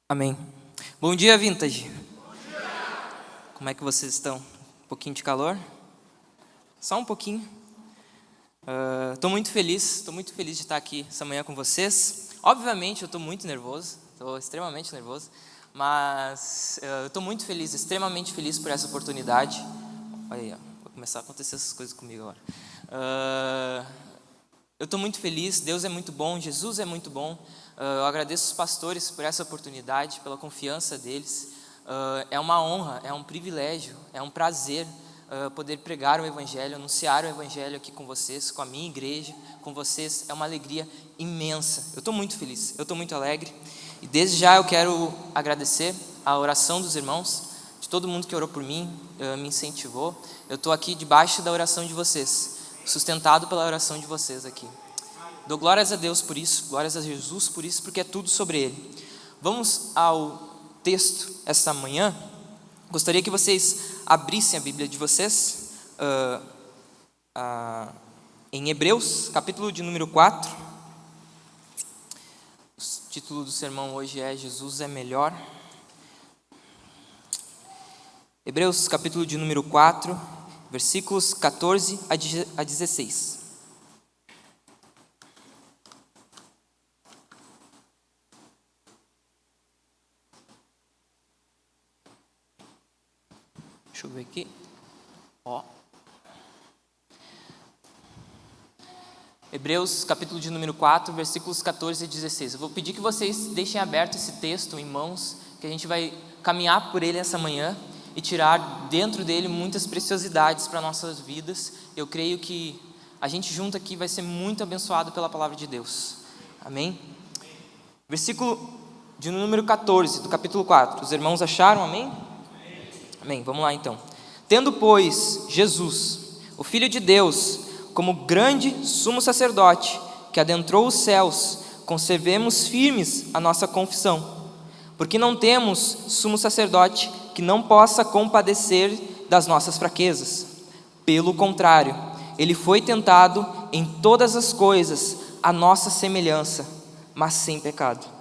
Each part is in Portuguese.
Amém. Bom dia, Vintage. Como é que vocês estão? Um pouquinho de calor? Só um pouquinho. Estou muito feliz de estar aqui essa manhã com vocês. Obviamente, eu estou muito nervoso, estou extremamente nervoso, mas eu estou muito feliz, extremamente feliz por essa oportunidade. Olha aí, vai começar a acontecer essas coisas comigo agora. Eu estou muito feliz, Deus é muito bom, Jesus é muito bom. Eu agradeço os pastores por essa oportunidade, pela confiança deles. É uma honra, é um privilégio, é um prazer poder pregar o Evangelho, anunciar o Evangelho aqui com vocês, com a minha igreja, com vocês. É uma alegria imensa. Eu estou muito feliz, eu estou muito alegre. E desde já eu quero agradecer a oração dos irmãos, de todo mundo que orou por mim, me incentivou. Eu estou aqui debaixo da oração de vocês, sustentado pela oração de vocês aqui. Dou glórias a Deus por isso, glórias a Jesus por isso, porque é tudo sobre Ele. Vamos ao texto esta manhã. Gostaria que vocês abrissem a Bíblia de vocês em Hebreus, capítulo de número 4. O título do sermão hoje é Jesus é melhor. Hebreus, capítulo de número 4, versículos 14 a 16. Deixa eu ver aqui. Hebreus, capítulo de número 4, versículos 14 e 16. Eu vou pedir que vocês deixem aberto esse texto em mãos, que a gente vai caminhar por ele essa manhã e tirar dentro dele muitas preciosidades para nossas vidas. Eu creio que a gente junto aqui vai ser muito abençoado pela palavra de Deus. Amém? Versículo de número 14 do capítulo 4. Os irmãos acharam? Amém? Amém, vamos lá então. Tendo, pois, Jesus, o Filho de Deus, como grande sumo sacerdote, que adentrou os céus, conservemos firmes a nossa confissão, porque não temos sumo sacerdote que não possa compadecer das nossas fraquezas. Pelo contrário, ele foi tentado em todas as coisas à nossa semelhança, mas sem pecado.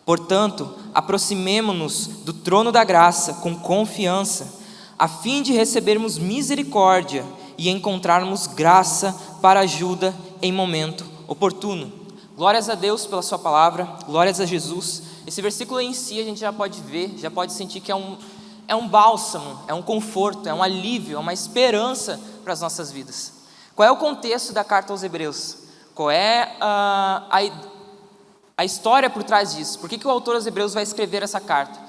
Portanto, aproximemo-nos do trono da graça com confiança, a fim de recebermos misericórdia e encontrarmos graça para ajuda em momento oportuno. Glórias a Deus pela sua palavra, glórias a Jesus. Esse versículo em si a gente já pode ver, já pode sentir que é um bálsamo, é um conforto, é um alívio, é uma esperança para as nossas vidas. Qual é o contexto da carta aos Hebreus? Qual é a história por trás disso? Por que o autor aos Hebreus vai escrever essa carta?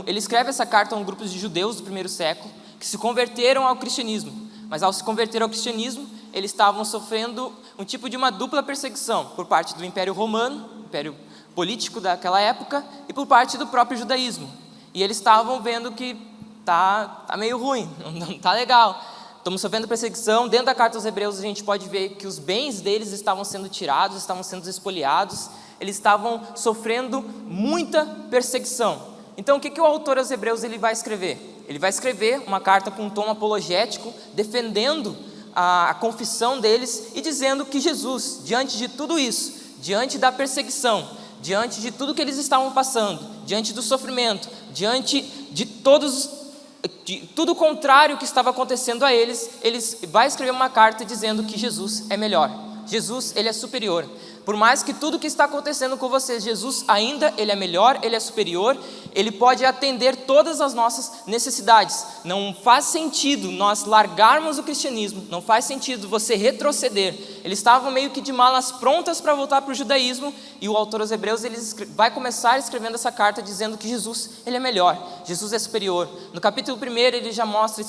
Ele escreve essa carta a um grupo de judeus do primeiro século que se converteram ao cristianismo, mas ao se converter ao cristianismo, eles estavam sofrendo um tipo de uma dupla perseguição por parte do Império Romano, Império político daquela época, e por parte do próprio judaísmo. E eles estavam vendo que tá meio ruim, não está legal. Estamos sofrendo perseguição. Dentro da carta aos Hebreus a gente pode ver que os bens deles estavam sendo tirados, estavam sendo espoliados, eles estavam sofrendo muita perseguição. Então o que o autor aos Hebreus ele vai escrever? Ele vai escrever uma carta com um tom apologético, defendendo a confissão deles e dizendo que Jesus, diante de tudo isso, diante da perseguição, diante de tudo que eles estavam passando, diante do sofrimento, diante de todos de tudo o contrário que estava acontecendo a eles, vai escrever uma carta dizendo que Jesus é melhor. Jesus, ele é superior. Por mais que tudo que está acontecendo com vocês, Jesus ainda, ele é melhor, ele é superior, ele pode atender todas as nossas necessidades. Não faz sentido nós largarmos o cristianismo, não faz sentido você retroceder. Eles estavam meio que de malas prontas para voltar para o judaísmo, e o autor aos Hebreus, ele vai começar escrevendo essa carta dizendo que Jesus, ele é melhor, Jesus é superior. No capítulo 1 ele já mostra,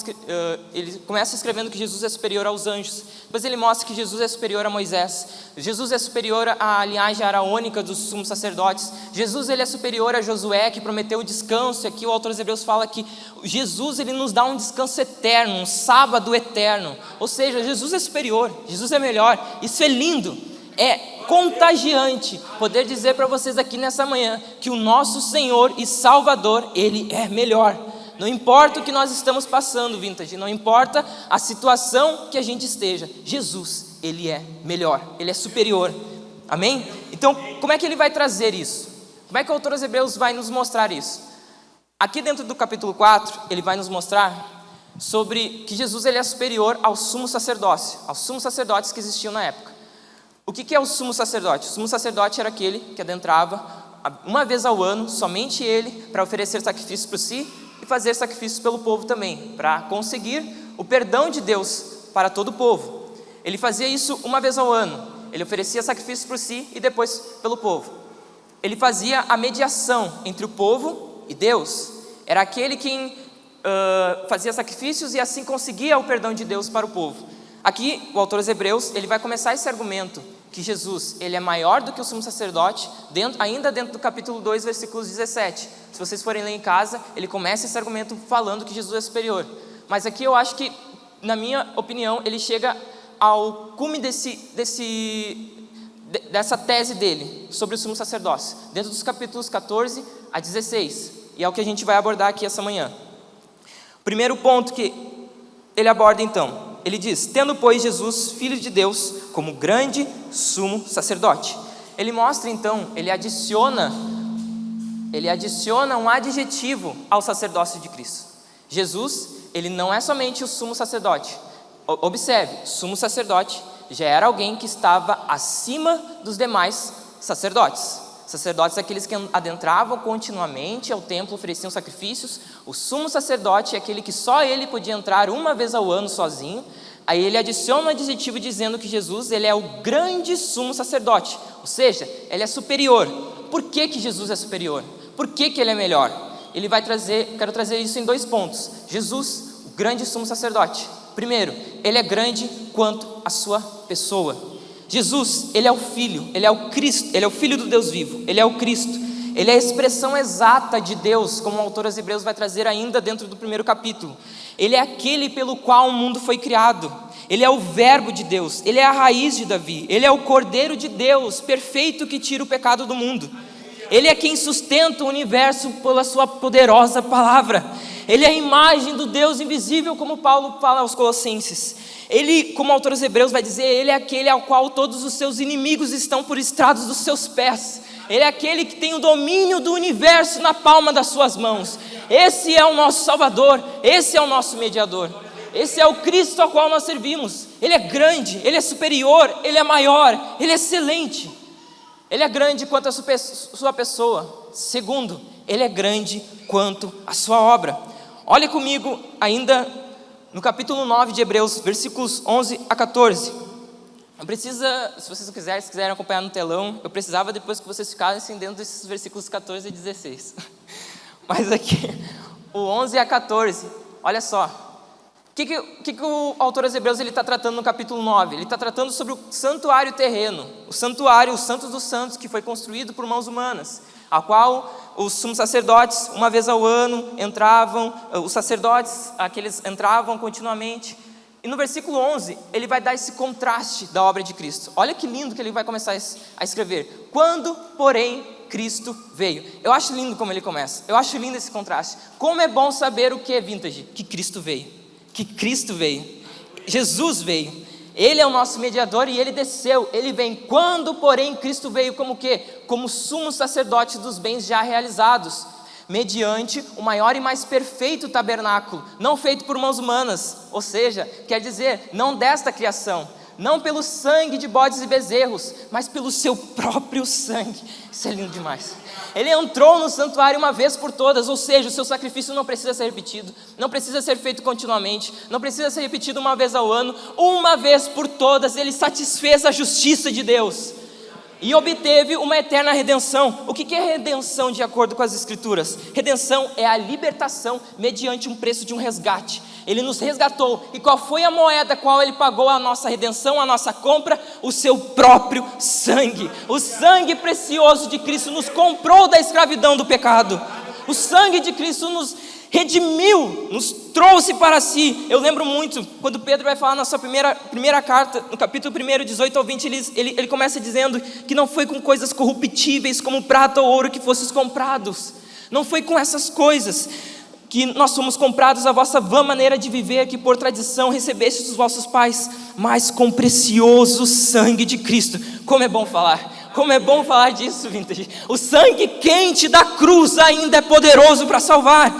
ele começa escrevendo que Jesus é superior aos anjos, depois ele mostra que Jesus é superior a Moisés, Jesus é superior à linhagem araônica dos sumos sacerdotes, Jesus, ele é superior a Josué, que prometeu o descanso. E aqui o autor aos Hebreus fala que Jesus, ele nos dá um descanso eterno, um sábado eterno. Ou seja, Jesus é superior, Jesus é melhor. Isso é lindo, é contagiante poder dizer para vocês aqui nessa manhã que o nosso Senhor e Salvador, ele é melhor. Não importa o que nós estamos passando, Vintage, não importa a situação que a gente esteja, Jesus, ele é melhor, ele é superior. Amém? Então, como é que ele vai trazer isso? Como é que o autor aos Hebreus vai nos mostrar isso? Aqui dentro do capítulo 4, ele vai nos mostrar sobre que Jesus, ele é superior ao sumo sacerdócio, aos sumos sacerdotes que existiam na época. O que é o sumo sacerdote? O sumo sacerdote era aquele que adentrava uma vez ao ano, somente ele, para oferecer sacrifícios por si e fazer sacrifícios pelo povo também, para conseguir o perdão de Deus para todo o povo. Ele fazia isso uma vez ao ano. Ele oferecia sacrifícios por si e depois pelo povo. Ele fazia a mediação entre o povo e Deus. Era aquele quem fazia sacrifícios e assim conseguia o perdão de Deus para o povo. Aqui, o autor aos Hebreus, ele vai começar esse argumento que Jesus, ele é maior do que o sumo sacerdote, ainda dentro do capítulo 2, versículos 17. Se vocês forem ler em casa, ele começa esse argumento falando que Jesus é superior. Mas aqui eu acho que, na minha opinião, ele chega ao cume dessa tese dele sobre o sumo sacerdócio, dentro dos capítulos 14 a 16, e é o que a gente vai abordar aqui essa manhã. O primeiro ponto que ele aborda então, ele diz: tendo pois Jesus, filho de Deus, como grande sumo sacerdote. Ele mostra então, ele adiciona um adjetivo ao sacerdócio de Cristo. Jesus, ele não é somente o sumo sacerdote. Observe, sumo sacerdote já era alguém que estava acima dos demais sacerdotes. Sacerdotes aqueles que adentravam continuamente ao templo, ofereciam sacrifícios. O sumo sacerdote é aquele que só ele podia entrar uma vez ao ano sozinho. Aí ele adiciona um adjetivo dizendo que Jesus, ele é o grande sumo sacerdote, ou seja, ele é superior. Por que Jesus é superior? Por que ele é melhor? Ele vai trazer, quero trazer isso em 2 pontos. Jesus, o grande sumo sacerdote. Primeiro, ele é grande quanto a sua pessoa. Jesus, ele é o Filho, ele é o Cristo, ele é o Filho do Deus vivo, ele é o Cristo, ele é a expressão exata de Deus, como o autor aos Hebreus vai trazer ainda dentro do 1º capítulo. Ele é aquele pelo qual o mundo foi criado, ele é o verbo de Deus, ele é a raiz de Davi, ele é o Cordeiro de Deus, perfeito, que tira o pecado do mundo. Ele é quem sustenta o universo pela sua poderosa palavra. Ele é a imagem do Deus invisível, como Paulo fala aos Colossenses. Ele, como o autor aos Hebreus vai dizer, ele é aquele ao qual todos os seus inimigos estão por estrados dos seus pés. Ele é aquele que tem o domínio do universo na palma das suas mãos. Esse é o nosso Salvador, esse é o nosso mediador. Esse é o Cristo ao qual nós servimos. Ele é grande, ele é superior, ele é maior, ele é excelente. Ele é grande quanto a sua pessoa. Segundo, ele é grande quanto a sua obra. Olha comigo ainda no capítulo 9 de Hebreus, versículos 11 a 14. Não precisa, se vocês quiserem acompanhar no telão, eu precisava depois que vocês ficassem dentro desses versículos 14 e 16. Mas aqui, o 11 a 14, olha só. O que o autor aos Hebreus está tratando no capítulo 9? Ele está tratando sobre o santuário terreno, o santuário, os santos dos santos, que foi construído por mãos humanas, a qual os sumos sacerdotes, uma vez ao ano, entravam, os sacerdotes, aqueles entravam continuamente. E no versículo 11, ele vai dar esse contraste da obra de Cristo. Olha que lindo que ele vai começar a escrever. Quando, porém, Cristo veio. Eu acho lindo como ele começa. Eu acho lindo esse contraste. Como é bom saber o que é Vintage? Que Cristo veio. Que Cristo veio. Jesus veio. Ele é o nosso mediador e ele desceu. Ele vem. Quando, porém, Cristo veio como o quê? Como sumo sacerdote dos bens já realizados. mediante o maior e mais perfeito tabernáculo, não feito por mãos humanas, ou seja, quer dizer, não desta criação, não pelo sangue de bodes e bezerros, mas pelo seu próprio sangue. Isso é lindo demais. Ele entrou no santuário uma vez por todas, ou seja, o seu sacrifício não precisa ser repetido, não precisa ser feito continuamente, não precisa ser repetido uma vez ao ano, uma vez por todas, ele satisfez a justiça de Deus e obteve uma eterna redenção. O que é redenção de acordo com as Escrituras? Redenção é a libertação mediante um preço de um resgate. Ele nos resgatou, e qual foi a moeda qual ele pagou a nossa redenção, a nossa compra? O seu próprio sangue. O sangue precioso de Cristo nos comprou da escravidão do pecado. O sangue de Cristo nos redimiu, nos trouxe para si. Eu lembro muito, quando Pedro vai falar na sua primeira carta, no capítulo 1, 18 ao 20, ele começa dizendo que não foi com coisas corruptíveis, como prata ou ouro, que fosses comprados. Não foi com essas coisas que nós fomos comprados, a vossa vã maneira de viver, que por tradição recebestes dos vossos pais, mas com precioso sangue de Cristo. Como é bom falar disso, Vintage. O sangue quente da cruz ainda é poderoso para salvar,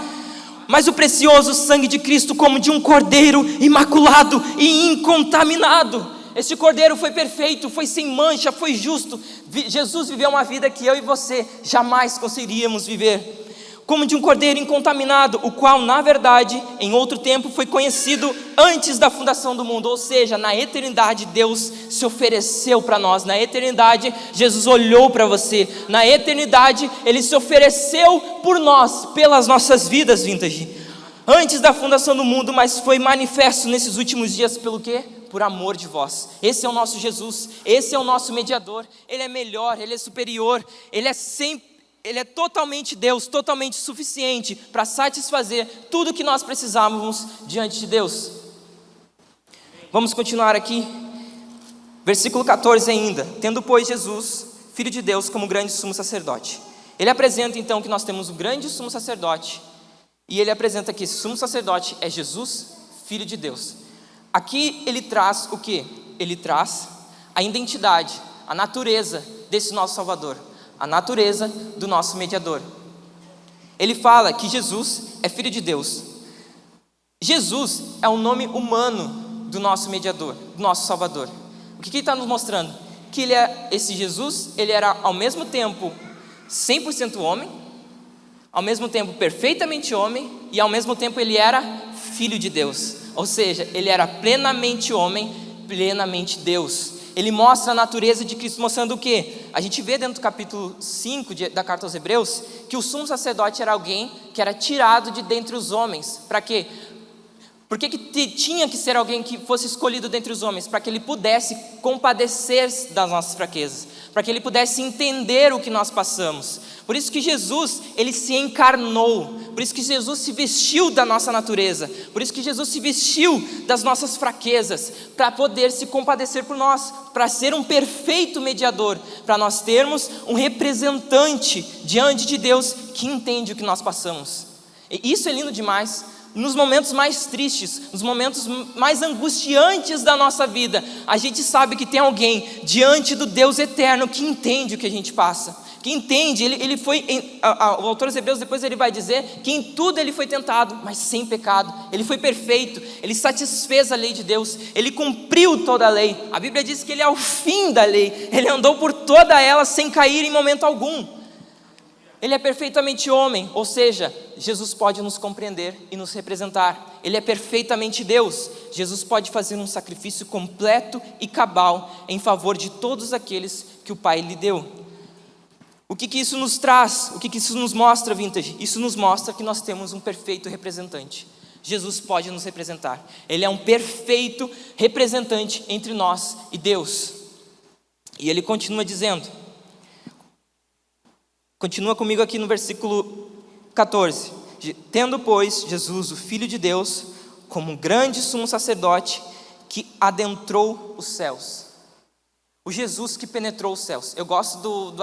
mas o precioso sangue de Cristo, como de um cordeiro imaculado e incontaminado. Este cordeiro foi perfeito, foi sem mancha, foi justo. Jesus viveu uma vida que eu e você jamais conseguiríamos viver. Como de um cordeiro incontaminado, o qual, na verdade, em outro tempo foi conhecido antes da fundação do mundo. Ou seja, na eternidade Deus se ofereceu para nós. Na eternidade Jesus olhou para você. Na eternidade Ele se ofereceu por nós, pelas nossas vidas, Vintage. Antes da fundação do mundo, mas foi manifesto nesses últimos dias pelo quê? Por amor de vós. Esse é o nosso Jesus, esse é o nosso mediador. Ele é melhor, Ele é superior, Ele é totalmente Deus, totalmente suficiente para satisfazer tudo que nós precisávamos diante de Deus. Vamos continuar aqui, versículo 14 ainda. Tendo, pois, Jesus, Filho de Deus, como grande sumo sacerdote. Ele apresenta então que nós temos um grande sumo sacerdote, e ele apresenta que esse sumo sacerdote é Jesus, Filho de Deus. Aqui ele traz o quê? Ele traz a identidade, a natureza desse nosso Salvador, a natureza do nosso mediador. Ele fala que Jesus é Filho de Deus. Jesus é o nome humano do nosso mediador, do nosso Salvador. O que ele está nos mostrando? Que esse Jesus, ele era ao mesmo tempo 100% homem, ao mesmo tempo perfeitamente homem, e ao mesmo tempo ele era Filho de Deus. Ou seja, ele era plenamente homem, plenamente Deus. Ele mostra a natureza de Cristo, mostrando o quê? A gente vê dentro do capítulo 5 da carta aos Hebreus, que o sumo sacerdote era alguém que era tirado de dentre os homens. Para quê? Por que tinha que ser alguém que fosse escolhido dentre os homens? Para que ele pudesse compadecer das nossas fraquezas, para que ele pudesse entender o que nós passamos. Por isso que Jesus, ele se encarnou, por isso que Jesus se vestiu da nossa natureza, por isso que Jesus se vestiu das nossas fraquezas, para poder se compadecer por nós, para ser um perfeito mediador, para nós termos um representante diante de Deus que entende o que nós passamos. E isso é lindo demais. Nos momentos mais tristes, nos momentos mais angustiantes da nossa vida, a gente sabe que tem alguém diante do Deus eterno que entende o que a gente passa, que entende. O autor dos Hebreus depois ele vai dizer que em tudo ele foi tentado, mas sem pecado. Ele foi perfeito, ele satisfez a lei de Deus, ele cumpriu toda a lei. A Bíblia diz que ele é o fim da lei, ele andou por toda ela sem cair em momento algum. Ele é perfeitamente homem, ou seja, Jesus pode nos compreender e nos representar. Ele é perfeitamente Deus. Jesus pode fazer um sacrifício completo e cabal em favor de todos aqueles que o Pai lhe deu. O que isso nos traz? O que isso nos mostra, Vintage? Isso nos mostra que nós temos um perfeito representante. Jesus pode nos representar. Ele é um perfeito representante entre nós e Deus. E ele continua dizendo... Continua comigo aqui no versículo 14. Tendo, pois, Jesus, o Filho de Deus, como um grande sumo sacerdote que adentrou os céus. O Jesus que penetrou os céus. Eu gosto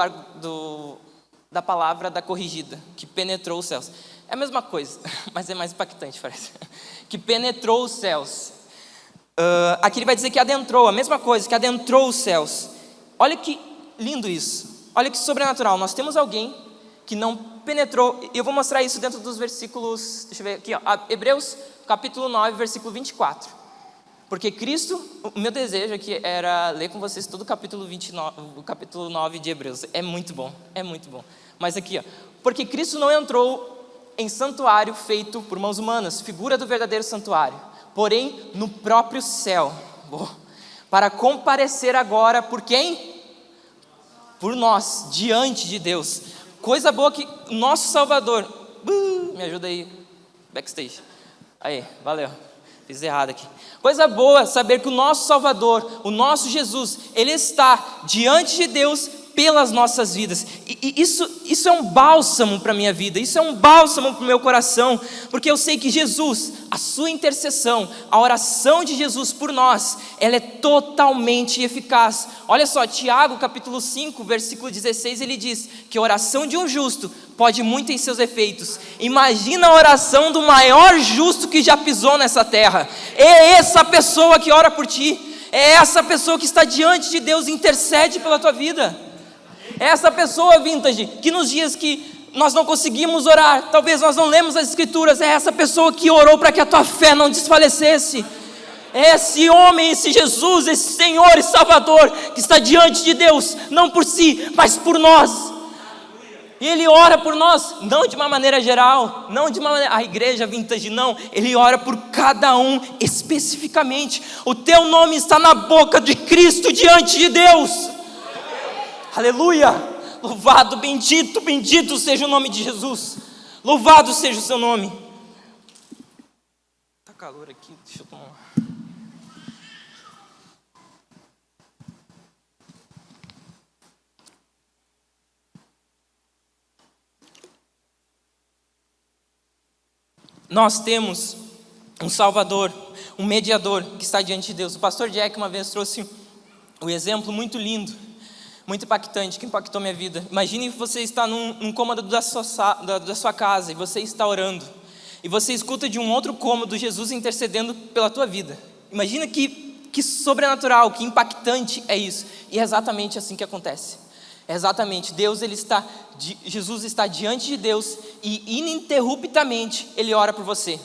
da palavra da corrigida, que penetrou os céus. É a mesma coisa, mas é mais impactante, parece. Que penetrou os céus. Aqui ele vai dizer que adentrou, a mesma coisa, que adentrou os céus. Olha que lindo isso. Olha que sobrenatural, nós temos alguém que não penetrou, e eu vou mostrar isso dentro dos versículos, deixa eu ver aqui, ó, Hebreus capítulo 9, versículo 24. Porque Cristo, o meu desejo aqui era ler com vocês todo o capítulo 29, o capítulo 9 de Hebreus. É muito bom, é muito bom. Mas aqui, ó, porque Cristo não entrou em santuário feito por mãos humanas, figura do verdadeiro santuário, porém no próprio céu, para comparecer agora por quem? Por nós, diante de Deus. Coisa boa que nosso Salvador, me ajuda aí, backstage. Aí, valeu. Fiz errado aqui. Coisa boa saber que o nosso Salvador, o nosso Jesus, Ele está diante de Deus pelas nossas vidas. E isso é um bálsamo para a minha vida, isso é um bálsamo para o meu coração, porque eu sei que Jesus, a sua intercessão, a oração de Jesus por nós, ela é totalmente eficaz. Olha só, Tiago capítulo 5, versículo 16, ele diz que a oração de um justo pode muito em seus efeitos. Imagina a oração do maior justo que já pisou nessa terra. É essa pessoa que ora por ti, é essa pessoa que está diante de Deus e intercede pela tua vida. É essa pessoa, Vintage, que nos dias que nós não conseguimos orar, talvez nós não lemos as escrituras, é essa pessoa que orou para que a tua fé não desfalecesse. É esse homem, esse Jesus, esse Senhor e Salvador que está diante de Deus, não por si, mas por nós. E Ele ora por nós, não de uma maneira geral, não de uma maneira, a igreja Vintage, não. Ele ora por cada um especificamente. O teu nome está na boca de Cristo diante de Deus. Aleluia, louvado, bendito, bendito seja o nome de Jesus. Louvado seja o seu nome. Tá calor aqui, deixa eu tomar. Nós temos um Salvador, um mediador que está diante de Deus. O pastor Jack uma vez trouxe um exemplo muito lindo, muito impactante, que impactou minha vida. Imagine que você está num cômodo da sua casa e você está orando, e você escuta de um outro cômodo Jesus intercedendo pela tua vida. Imagina que sobrenatural, que impactante é isso. E é exatamente assim que acontece. É exatamente, Jesus está diante de Deus e ininterruptamente Ele ora por você.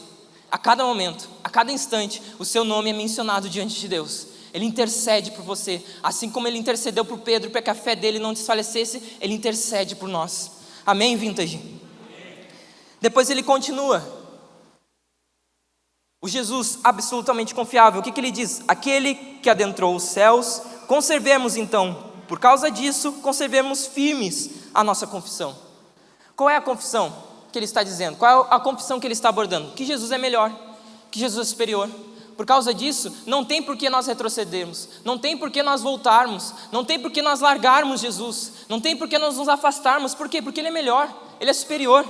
A cada momento, a cada instante, o seu nome é mencionado diante de Deus. Ele intercede por você, assim como Ele intercedeu por Pedro para que a fé dele não desfalecesse, Ele intercede por nós. Amém, Vintage? Amém. Depois ele continua. O Jesus absolutamente confiável, o que ele diz? Aquele que adentrou os céus, conservemos então, por causa disso, conservemos firmes a nossa confissão. Qual é a confissão que ele está dizendo? Qual é a confissão que ele está abordando? Que Jesus é melhor, que Jesus é superior. Por causa disso, não tem por que nós retrocedermos, não tem por que nós voltarmos, não tem por que nós largarmos Jesus, não tem por que nós nos afastarmos. Por quê? Porque Ele é melhor, Ele é superior.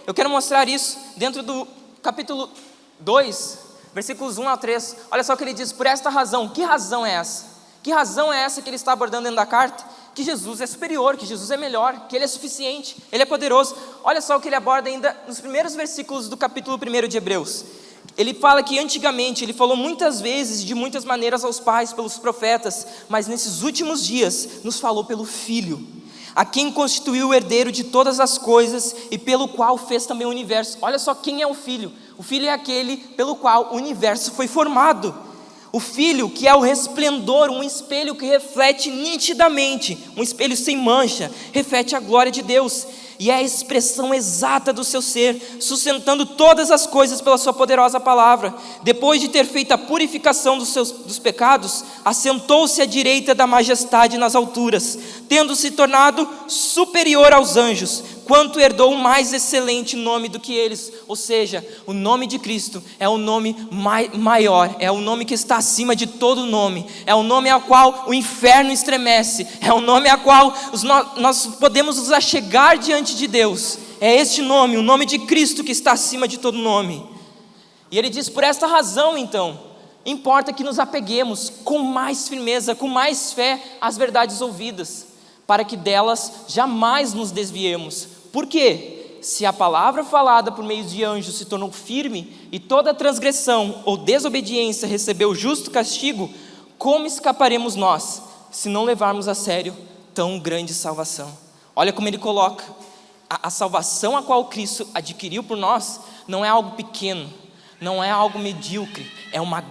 Eu quero mostrar isso dentro do capítulo 2, versículos 1 a 3. Olha só o que ele diz: por esta razão. Que razão é essa? Que razão é essa que ele está abordando dentro da carta? Que Jesus é superior, que Jesus é melhor, que Ele é suficiente, Ele é poderoso. Olha só o que ele aborda ainda nos primeiros versículos do capítulo 1 de Hebreus. Ele fala que antigamente Ele falou muitas vezes, de muitas maneiras aos pais, pelos profetas, mas nesses últimos dias nos falou pelo Filho, a quem constituiu o herdeiro de todas as coisas e pelo qual fez também o universo. Olha só quem é o Filho. O Filho é aquele pelo qual o universo foi formado. O Filho, que é o resplendor, um espelho que reflete nitidamente, um espelho sem mancha, reflete a glória de Deus, e é a expressão exata do seu ser, sustentando todas as coisas pela sua poderosa palavra. Depois de ter feito a purificação dos pecados, assentou-se à direita da majestade nas alturas, tendo se tornado superior aos anjos, quanto herdou um mais excelente nome do que eles. Ou seja, o nome de Cristo é o nome maior, é o nome que está acima de todo nome, é o nome ao qual o inferno estremece, é o nome ao qual nós podemos nos achegar diante de Deus. É este nome, o nome de Cristo, que está acima de todo nome. E ele diz: por esta razão então, importa que nos apeguemos com mais firmeza, com mais fé às verdades ouvidas, para que delas jamais nos desviemos. Por quê? Se a palavra falada por meio de anjos se tornou firme, e toda transgressão ou desobediência recebeu justo castigo, como escaparemos nós, se não levarmos a sério tão grande salvação? Olha como ele coloca: a salvação a qual Cristo adquiriu por nós não é algo pequeno, não é algo medíocre, é uma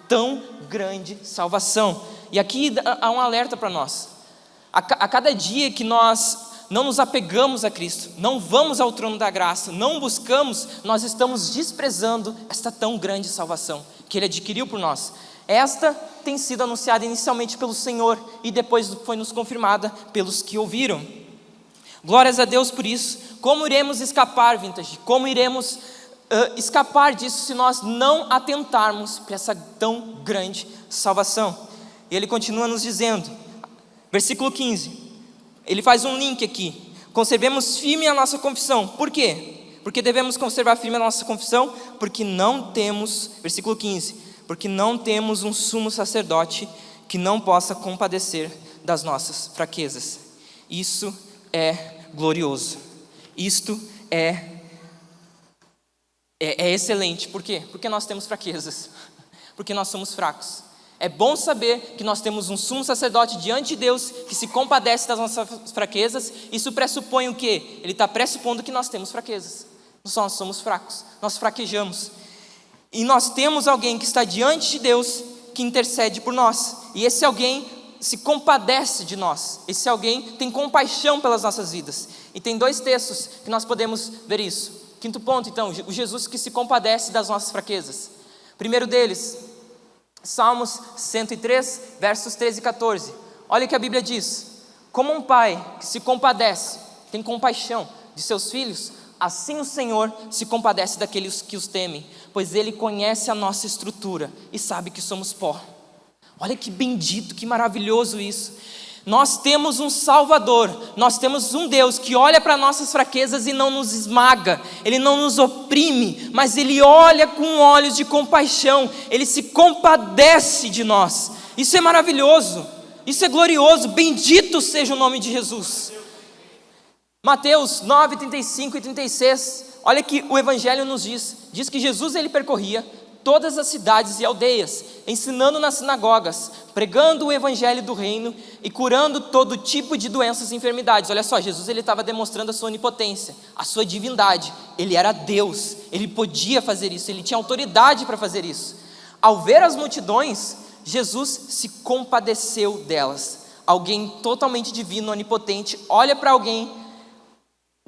tão grande salvação. E aqui há um alerta para nós. A cada dia que nós não nos apegamos a Cristo, não vamos ao trono da graça, não buscamos, nós estamos desprezando esta tão grande salvação que Ele adquiriu por nós. Esta tem sido anunciada inicialmente pelo Senhor e depois foi nos confirmada pelos que ouviram. Glórias a Deus por isso. Como iremos escapar, Vintage? Como iremos escapar disso se nós não atentarmos para essa tão grande salvação? E ele continua nos dizendo, versículo 15, ele faz um link aqui: conservemos firme a nossa confissão. Por quê? Porque devemos conservar firme a nossa confissão, porque não temos, versículo 15, porque não temos um sumo sacerdote que não possa compadecer das nossas fraquezas. Isso é glorioso, isto é excelente. Por quê? Porque nós temos fraquezas, porque nós somos fracos. É bom saber que nós temos um sumo sacerdote diante de Deus que se compadece das nossas fraquezas. Isso pressupõe o quê? Ele está pressupondo que nós temos fraquezas. Nós somos fracos, nós fraquejamos. E nós temos alguém que está diante de Deus que intercede por nós. E esse alguém se compadece de nós. Esse alguém tem compaixão pelas nossas vidas. E tem 2 textos que nós podemos ver isso. 5º ponto, então, o Jesus que se compadece das nossas fraquezas. Primeiro deles, Salmos 103, versos 13 e 14. Olha o que a Bíblia diz: como um pai que se compadece, tem compaixão de seus filhos, assim o Senhor se compadece daqueles que os temem, pois Ele conhece a nossa estrutura e sabe que somos pó. Olha que bendito, que maravilhoso isso. Nós temos um Salvador, nós temos um Deus que olha para nossas fraquezas e não nos esmaga, Ele não nos oprime, mas Ele olha com olhos de compaixão, Ele se compadece de nós. Isso é maravilhoso, isso é glorioso, bendito seja o nome de Jesus. Mateus 9, 35 e 36, olha que o Evangelho nos diz que Jesus ele percorria todas as cidades e aldeias, ensinando nas sinagogas, pregando o evangelho do reino e curando todo tipo de doenças e enfermidades. Olha só, Jesus ele estava demonstrando a sua onipotência, a sua divindade. Ele era Deus, ele podia fazer isso, ele tinha autoridade para fazer isso. Ao ver as multidões, Jesus se compadeceu delas. Alguém totalmente divino, onipotente, olha para alguém.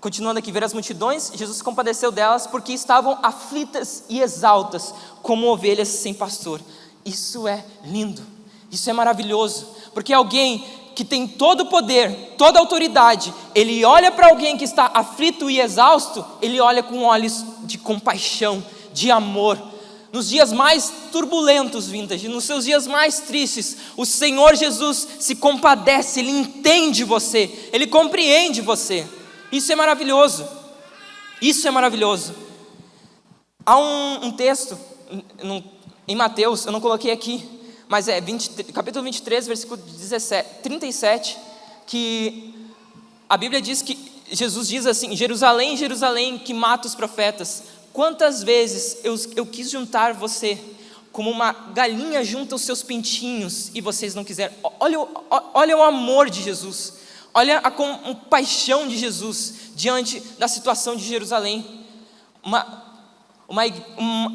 Continuando aqui, ver as multidões, Jesus se compadeceu delas porque estavam aflitas e exaustas, como ovelhas sem pastor. Isso é lindo, isso é maravilhoso, porque alguém que tem todo o poder, toda a autoridade, ele olha para alguém que está aflito e exausto, ele olha com olhos de compaixão, de amor. Nos dias mais turbulentos, Vintage, nos seus dias mais tristes, o Senhor Jesus se compadece, Ele entende você, Ele compreende você. Isso é maravilhoso, isso é maravilhoso. Há um texto em Mateus, eu não coloquei aqui, mas capítulo 23, versículo 37, que a Bíblia diz que Jesus diz assim: Jerusalém, Jerusalém, que mata os profetas, quantas vezes eu quis juntar você, como uma galinha junta os seus pintinhos, e vocês não quiseram. Olha o amor de Jesus. Olha a compaixão de Jesus diante da situação de Jerusalém.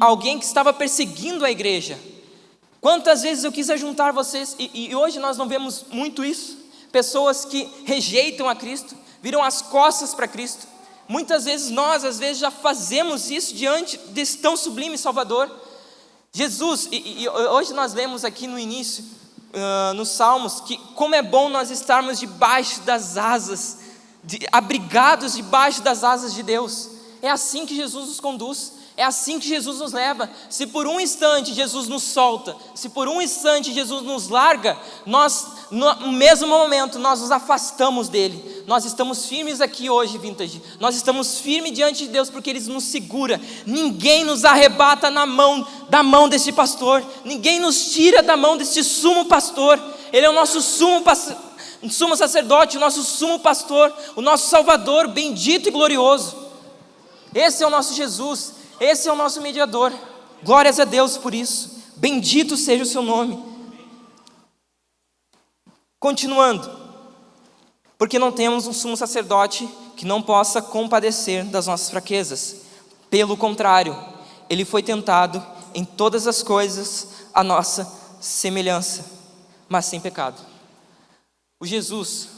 Alguém que estava perseguindo a igreja. Quantas vezes eu quis ajuntar vocês, e hoje nós não vemos muito isso. Pessoas que rejeitam a Cristo, viram as costas para Cristo. Muitas vezes nós, às vezes, já fazemos isso diante desse tão sublime Salvador. Jesus, e hoje nós lemos aqui no início, nos Salmos, que como é bom nós estarmos debaixo das asas, abrigados debaixo das asas de Deus. É assim que Jesus nos conduz, é assim que Jesus nos leva. Se por um instante Jesus nos solta, se por um instante Jesus nos larga, nós, no mesmo momento, nós nos afastamos dele. Nós estamos firmes aqui hoje, Vintage, nós estamos firmes diante de Deus porque Ele nos segura. Ninguém nos arrebata da mão desse pastor, ninguém nos tira da mão desse sumo pastor. Ele é o nosso sumo sacerdote, o nosso sumo pastor, o nosso Salvador, bendito e glorioso. Esse é o nosso Jesus, esse é o nosso mediador. Glórias a Deus por isso, bendito seja o seu nome. Continuando, Porque não temos um sumo sacerdote que não possa compadecer das nossas fraquezas. Pelo contrário, ele foi tentado em todas as coisas à nossa semelhança, mas sem pecado. O Jesus,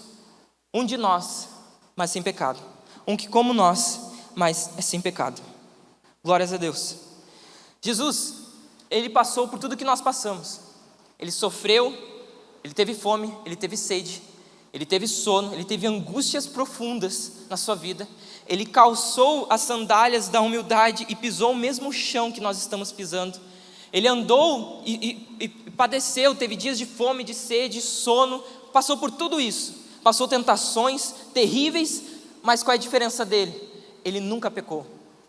um de nós, mas sem pecado. Um que como nós, mas é sem pecado. Glórias a Deus. Jesus, ele passou por tudo que nós passamos. Ele sofreu, ele teve fome, ele teve sede, ele teve sono, ele teve angústias profundas na sua vida. Ele calçou as sandálias da humildade e pisou o mesmo chão que nós estamos pisando. Ele andou e padeceu, teve dias de fome, de sede, sono, passou por tudo isso. Passou tentações terríveis, mas qual é a diferença dele? Ele nunca pecou.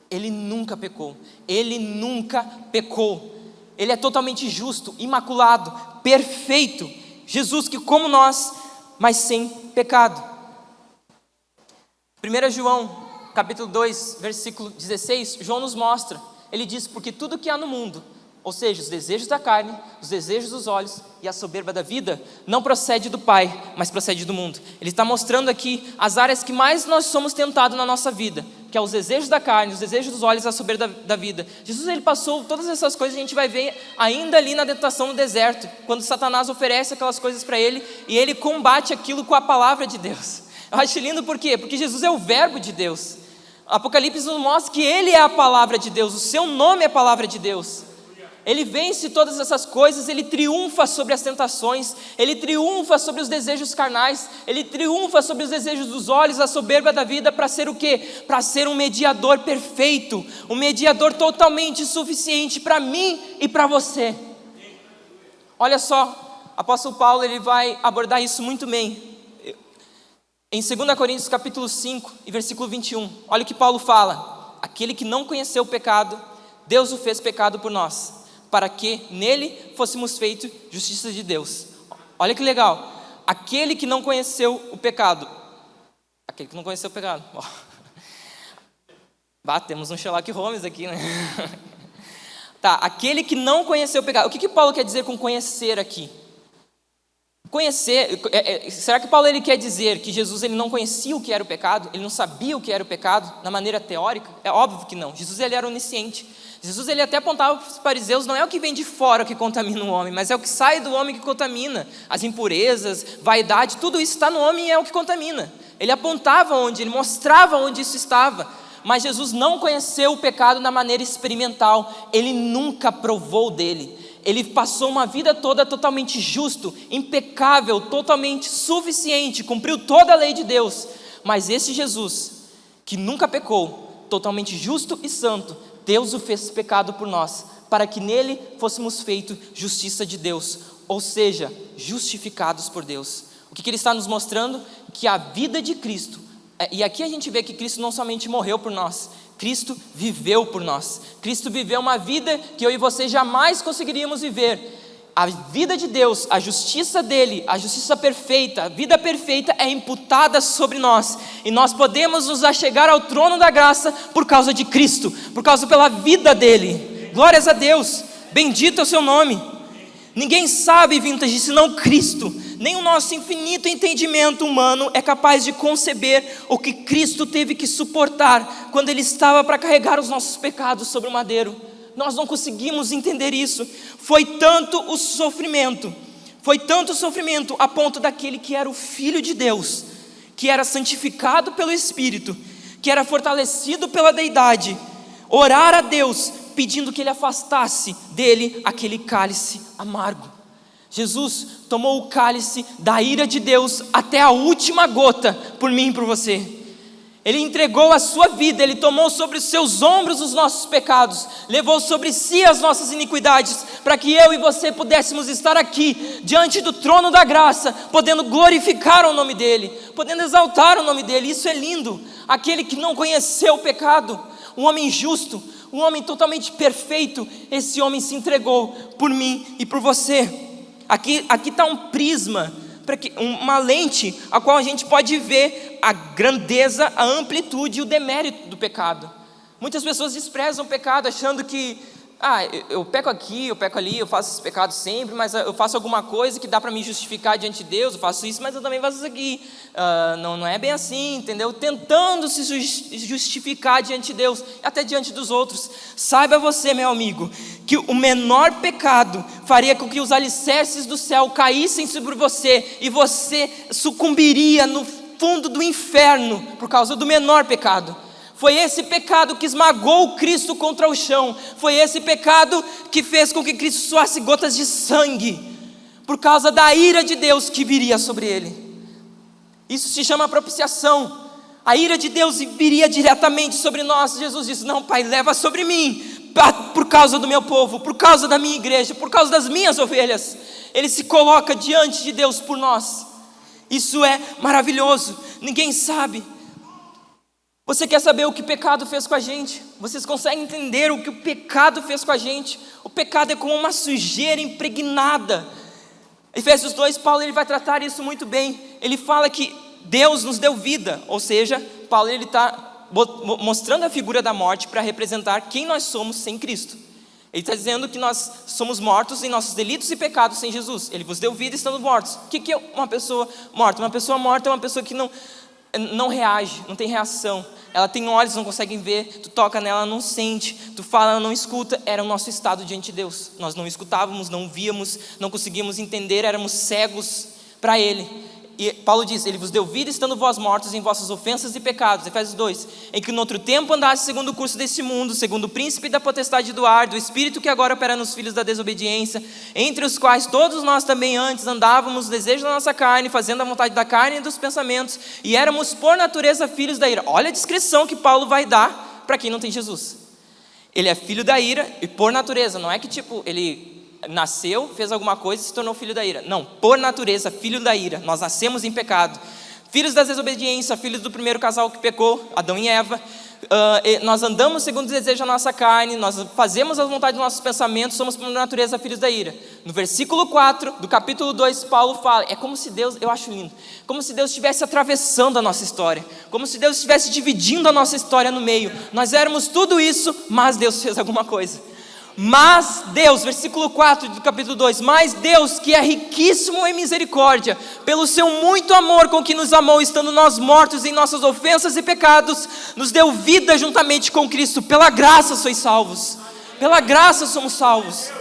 Ele nunca pecou. Ele nunca pecou. Ele é totalmente justo, imaculado, perfeito. Jesus que como nós, mas sem pecado. 1 João, capítulo 2, versículo 16, João nos mostra. Ele diz, porque tudo que há no mundo, ou seja, os desejos da carne, os desejos dos olhos e a soberba da vida, não procede do Pai, mas procede do mundo. Ele está mostrando aqui as áreas que mais nós somos tentados na nossa vida, que é os desejos da carne, os desejos dos olhos e a soberba da vida. Jesus, ele passou todas essas coisas, a gente vai ver ainda ali na tentação no deserto, quando Satanás oferece aquelas coisas para ele, e ele combate aquilo com a palavra de Deus. Eu acho lindo por quê? Porque Jesus é o verbo de Deus. Apocalipse nos mostra que ele é a palavra de Deus, o seu nome é a palavra de Deus. Ele vence todas essas coisas, ele triunfa sobre as tentações, ele triunfa sobre os desejos carnais, ele triunfa sobre os desejos dos olhos, a soberba da vida, para ser o quê? Para ser um mediador perfeito, um mediador totalmente suficiente para mim e para você. Olha só, apóstolo Paulo, ele vai abordar isso muito bem. Em 2 Coríntios capítulo 5 e versículo 21, olha o que Paulo fala: aquele que não conheceu o pecado, Deus o fez pecado por nós, para que nele fôssemos feitos justiça de Deus. Olha que legal, aquele que não conheceu o pecado, temos um Sherlock Holmes aqui, né? Tá, aquele que não conheceu o pecado. O que Paulo quer dizer com conhecer aqui? Conhecer, será que Paulo ele quer dizer que Jesus ele não conhecia o que era o pecado? Ele não sabia o que era o pecado na maneira teórica? É óbvio que não. Jesus ele era onisciente. Jesus ele até apontava para os fariseus, não é o que vem de fora que contamina o homem, mas é o que sai do homem que contamina. As impurezas, vaidade, tudo isso está no homem e é o que contamina. Ele apontava onde, ele mostrava onde isso estava. Mas Jesus não conheceu o pecado na maneira experimental. Ele nunca provou dele. Ele passou uma vida toda totalmente justo, impecável, totalmente suficiente, cumpriu toda a lei de Deus. Mas esse Jesus, que nunca pecou, totalmente justo e santo, Deus o fez pecado por nós, para que nele fôssemos feitos justiça de Deus, ou seja, justificados por Deus. O que ele está nos mostrando? Que a vida de Cristo, e aqui a gente vê que Cristo não somente morreu por nós, Cristo viveu por nós. Cristo viveu uma vida que eu e você jamais conseguiríamos viver. A vida de Deus, a justiça dele, a justiça perfeita, a vida perfeita é imputada sobre nós. E nós podemos nos achegar ao trono da graça por causa de Cristo, por causa pela vida dele. Glórias a Deus, bendito é o seu nome. Ninguém sabe, Vintage, senão Cristo. Nem o nosso infinito entendimento humano é capaz de conceber o que Cristo teve que suportar quando Ele estava para carregar os nossos pecados sobre o madeiro. Nós não conseguimos entender isso. Foi tanto o sofrimento a ponto daquele que era o Filho de Deus, que era santificado pelo Espírito, que era fortalecido pela deidade, orar a Deus pedindo que Ele afastasse dele aquele cálice amargo. Jesus tomou o cálice da ira de Deus até a última gota por mim e por você. Ele entregou a sua vida, Ele tomou sobre os seus ombros os nossos pecados, levou sobre si as nossas iniquidades, para que eu e você pudéssemos estar aqui, diante do trono da graça, podendo glorificar o nome dEle, podendo exaltar o nome dEle. Isso é lindo. Aquele que não conheceu o pecado, um homem justo, um homem totalmente perfeito, esse homem se entregou por mim e por você. Aqui está um prisma, uma lente, a qual a gente pode ver a grandeza, a amplitude e o demérito do pecado. Muitas pessoas desprezam o pecado, achando que eu peco aqui, eu peco ali, eu faço esses pecados sempre, mas eu faço alguma coisa que dá para me justificar diante de Deus, eu faço isso, mas eu também faço isso aqui. Não é bem assim, entendeu? Tentando se justificar diante de Deus, até diante dos outros. Saiba você, meu amigo, que o menor pecado faria com que os alicerces do céu caíssem sobre você, e você sucumbiria no fundo do inferno, por causa do menor pecado. Foi esse pecado que esmagou Cristo contra o chão. Foi esse pecado que fez com que Cristo suasse gotas de sangue, por causa da ira de Deus que viria sobre ele. Isso se chama propiciação. A ira de Deus viria diretamente sobre nós. Jesus disse: não, Pai, leva sobre mim, por causa do meu povo, por causa da minha igreja, por causa das minhas ovelhas. Ele se coloca diante de Deus por nós. Isso é maravilhoso. Ninguém sabe. Você quer saber o que o pecado fez com a gente? Vocês conseguem entender o que o pecado fez com a gente? O pecado é como uma sujeira impregnada. Efésios 2, Paulo ele vai tratar isso muito bem. Ele fala que Deus nos deu vida, ou seja, Paulo ele está mostrando a figura da morte para representar quem nós somos sem Cristo. Ele está dizendo que nós somos mortos em nossos delitos e pecados sem Jesus. Ele vos deu vida estando mortos. O que é uma pessoa morta? Uma pessoa morta é uma pessoa que não reage, não tem reação. Ela tem olhos, não consegue ver. Tu toca nela, não sente. Tu fala, ela não escuta. Era o nosso estado diante de Deus. Nós não escutávamos, não víamos, não conseguíamos entender. Éramos cegos para Ele. E Paulo diz: Ele vos deu vida estando vós mortos em vossas ofensas e pecados. Efésios 2, em que no outro tempo andaste segundo o curso deste mundo, segundo o príncipe da potestade do ar, do espírito que agora opera nos filhos da desobediência, entre os quais todos nós também antes andávamos no desejo da nossa carne, fazendo a vontade da carne e dos pensamentos, e éramos por natureza filhos da ira. Olha a descrição que Paulo vai dar para quem não tem Jesus. Ele é filho da ira e por natureza. Não é que tipo ele nasceu, fez alguma coisa e se tornou filho da ira. Não, por natureza, filho da ira. Nós nascemos em pecado, filhos da desobediência, filhos do primeiro casal que pecou, Adão e Eva. Nós andamos segundo o desejo da nossa carne, nós fazemos a vontade dos nossos pensamentos, somos por natureza filhos da ira. No versículo 4 do capítulo 2, Paulo fala, é como se Deus, eu acho lindo, como se Deus estivesse atravessando a nossa história, como se Deus estivesse dividindo a nossa história no meio. Nós éramos tudo isso, mas Deus fez alguma coisa. Mas Deus, versículo 4 do capítulo 2, mas Deus, que é riquíssimo em misericórdia, pelo seu muito amor com que nos amou, estando nós mortos em nossas ofensas e pecados, nos deu vida juntamente com Cristo. Pela graça sois salvos, pela graça somos salvos.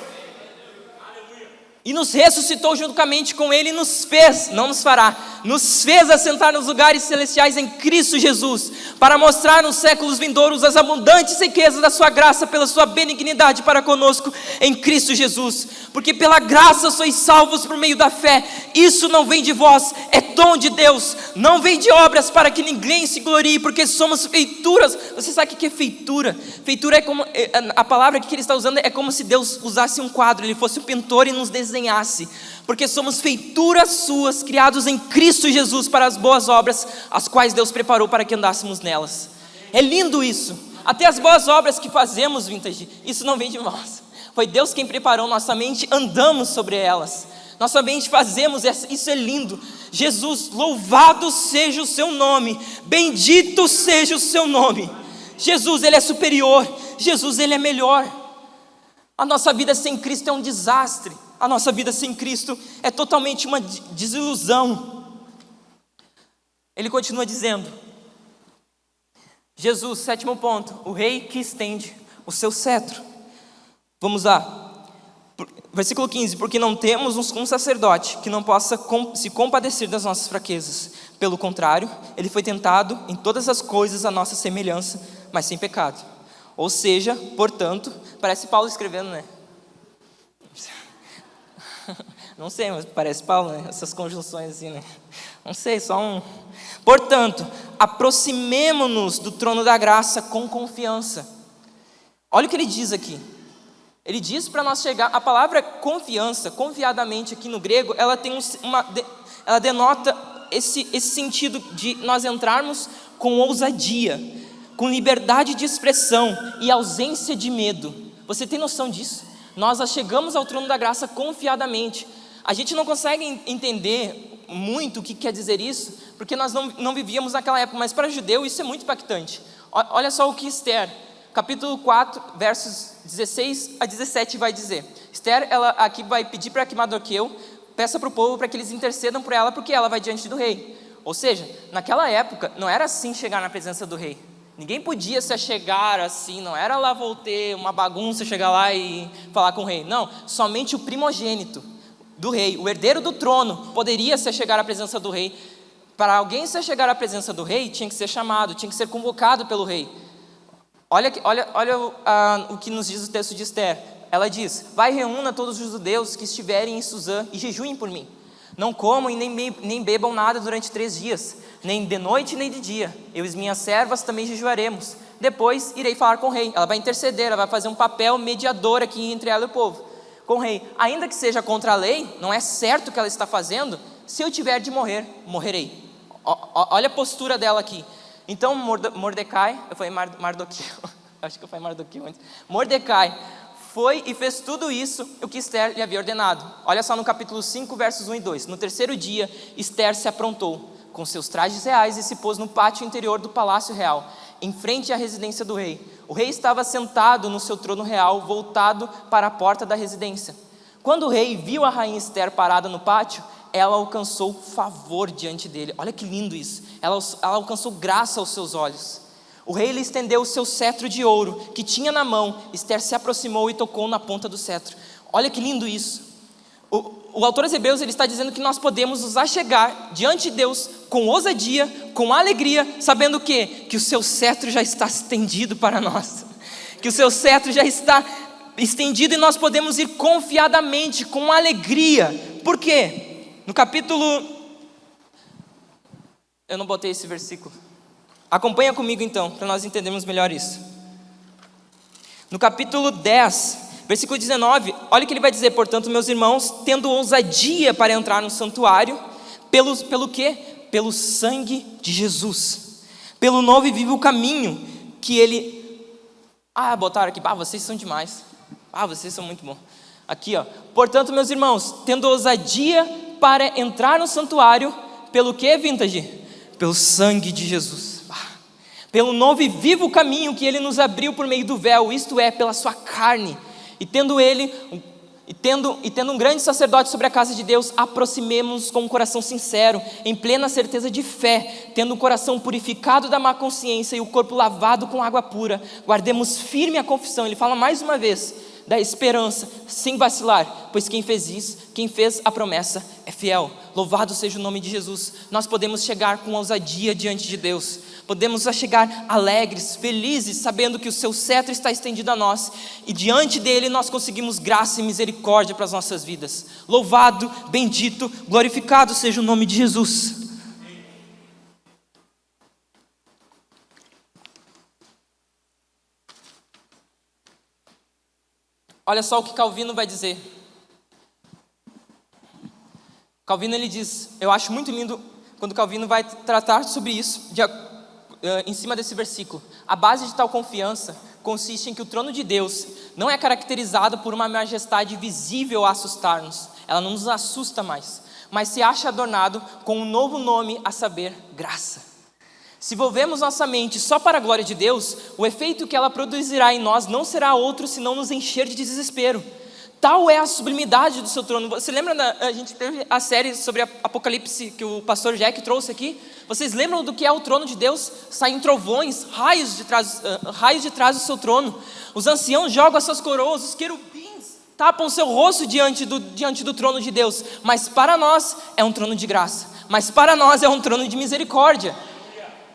E nos ressuscitou juntamente com Ele e nos fez, não nos fará, nos fez assentar nos lugares celestiais em Cristo Jesus, para mostrar nos séculos vindouros as abundantes riquezas da sua graça, pela sua benignidade para conosco em Cristo Jesus. Porque pela graça sois salvos por meio da fé. Isso não vem de vós, é dom de Deus, não vem de obras para que ninguém se glorie, porque somos feituras. Você sabe o que é feitura? Feitura é como, a palavra que ele está usando é como se Deus usasse um quadro, Ele fosse o pintor e nos desenhasse, porque somos feituras suas, criados em Cristo Jesus para as boas obras, as quais Deus preparou para que andássemos nelas. É lindo isso. Até as boas obras que fazemos, Vintage, isso não vem de nós, foi Deus quem preparou nossa mente, andamos sobre elas, nossa mente fazemos, isso é lindo. Jesus, louvado seja o seu nome, bendito seja o seu nome. Jesus, Ele é superior, Jesus, Ele é melhor. A nossa vida sem Cristo é um desastre. A nossa vida sem Cristo é totalmente uma desilusão. Ele continua dizendo, Jesus, sétimo ponto, o rei que estende o seu cetro. Vamos lá, versículo 15, porque não temos um sacerdote que não possa se compadecer das nossas fraquezas. Pelo contrário, ele foi tentado em todas as coisas à nossa semelhança, mas sem pecado. Ou seja, portanto, parece Paulo escrevendo, né? Não sei, mas parece Paulo, né? Essas conjunções assim, né? Não sei, só um. Portanto, aproximemo-nos do trono da graça com confiança. Olha o que ele diz aqui. Ele diz para nós chegar, a palavra confiança, confiadamente aqui no grego, ela tem ela denota esse sentido de nós entrarmos com ousadia, com liberdade de expressão e ausência de medo. Você tem noção disso? Nós chegamos ao trono da graça confiadamente. A gente não consegue entender muito o que quer dizer isso, porque nós não vivíamos naquela época, mas para judeu isso é muito impactante. Olha só o que Esther, capítulo 4, versos 16 a 17 vai dizer: Esther, ela aqui vai pedir para que Mardoqueu peça para o povo para que eles intercedam por ela, porque ela vai diante do rei. Ou seja, naquela época não era assim chegar na presença do rei. Ninguém podia se achegar assim, não era lá voltar uma bagunça, chegar lá e falar com o rei. Não, somente o primogênito do rei, o herdeiro do trono, poderia se achegar à presença do rei. Para alguém se achegar à presença do rei, tinha que ser chamado, tinha que ser convocado pelo rei. Olha o que nos diz o texto de Esther. Ela diz: vai, reúna todos os judeus que estiverem em Suzã e jejuem por mim. Não comam e nem bebam nada durante 3 dias, nem de noite nem de dia. Eu e as minhas servas também jejuaremos. Depois irei falar com o rei. Ela vai interceder, ela vai fazer um papel mediador aqui entre ela e o povo. Com o rei, ainda que seja contra a lei, não é certo o que ela está fazendo. Se eu tiver de morrer, morrerei. Olha a postura dela aqui. Então Mordecai, eu falei Mardoqueu, acho que eu falei Mardoqueu antes. Mordecai foi e fez tudo isso, o que Esther lhe havia ordenado. Olha só no capítulo 5, versos 1 e 2. No 3º dia, Esther se aprontou com seus trajes reais e se pôs no pátio interior do palácio real, em frente à residência do rei. O rei estava sentado no seu trono real, voltado para a porta da residência. Quando o rei viu a rainha Esther parada no pátio, ela alcançou favor diante dele. Olha que lindo isso. Ela alcançou graça aos seus olhos. O rei lhe estendeu o seu cetro de ouro que tinha na mão. Esther se aproximou e tocou na ponta do cetro. Olha que lindo isso. O autor aos Hebreus, ele está dizendo que nós podemos nos achegar diante de Deus com ousadia, com alegria, sabendo o quê? Que o seu cetro já está estendido para nós. Que o seu cetro já está estendido e nós podemos ir confiadamente, com alegria. Por quê? No capítulo... Eu não botei esse versículo. Acompanha comigo então, para nós entendermos melhor isso. No capítulo 10, versículo 19, olha o que ele vai dizer: portanto, meus irmãos, tendo ousadia para entrar no santuário, pelo quê? Pelo sangue de Jesus, pelo novo e vivo caminho que ele... botaram aqui, vocês são demais, vocês são muito bons. Aqui, portanto, meus irmãos, tendo ousadia para entrar no santuário, pelo quê, Vintage? Pelo sangue de Jesus. Pelo novo e vivo caminho que ele nos abriu por meio do véu, isto é, pela sua carne. E tendo um grande sacerdote sobre a casa de Deus, aproximemo-nos com um coração sincero, em plena certeza de fé, tendo o coração purificado da má consciência e o corpo lavado com água pura. Guardemos firme a confissão. Ele fala mais uma vez da esperança, sem vacilar, pois quem fez isso, quem fez a promessa é fiel. Louvado seja o nome de Jesus. Nós podemos chegar com ousadia diante de Deus. Podemos chegar alegres, felizes, sabendo que o seu cetro está estendido a nós e diante dele nós conseguimos graça e misericórdia para as nossas vidas. Louvado, bendito, glorificado seja o nome de Jesus. Olha só o que Calvino vai dizer. Calvino, ele diz, eu acho muito lindo quando Calvino vai tratar sobre isso, em cima desse versículo. A base de tal confiança consiste em que o trono de Deus não é caracterizado por uma majestade visível a assustar-nos. Ela não nos assusta mais, mas se acha adornado com um novo nome, a saber, graça. Se volvemos nossa mente só para a glória de Deus, o efeito que ela produzirá em nós não será outro senão nos encher de desespero. Tal é a sublimidade do seu trono. Você lembra, a gente teve a série sobre Apocalipse que o pastor Jack trouxe aqui? Vocês lembram do que é o trono de Deus? Saem trovões, raios de trás do seu trono. Os anciãos jogam as suas coroas, os querubins tapam o seu rosto diante do trono de Deus. Mas para nós é um trono de graça. Mas para nós é um trono de misericórdia.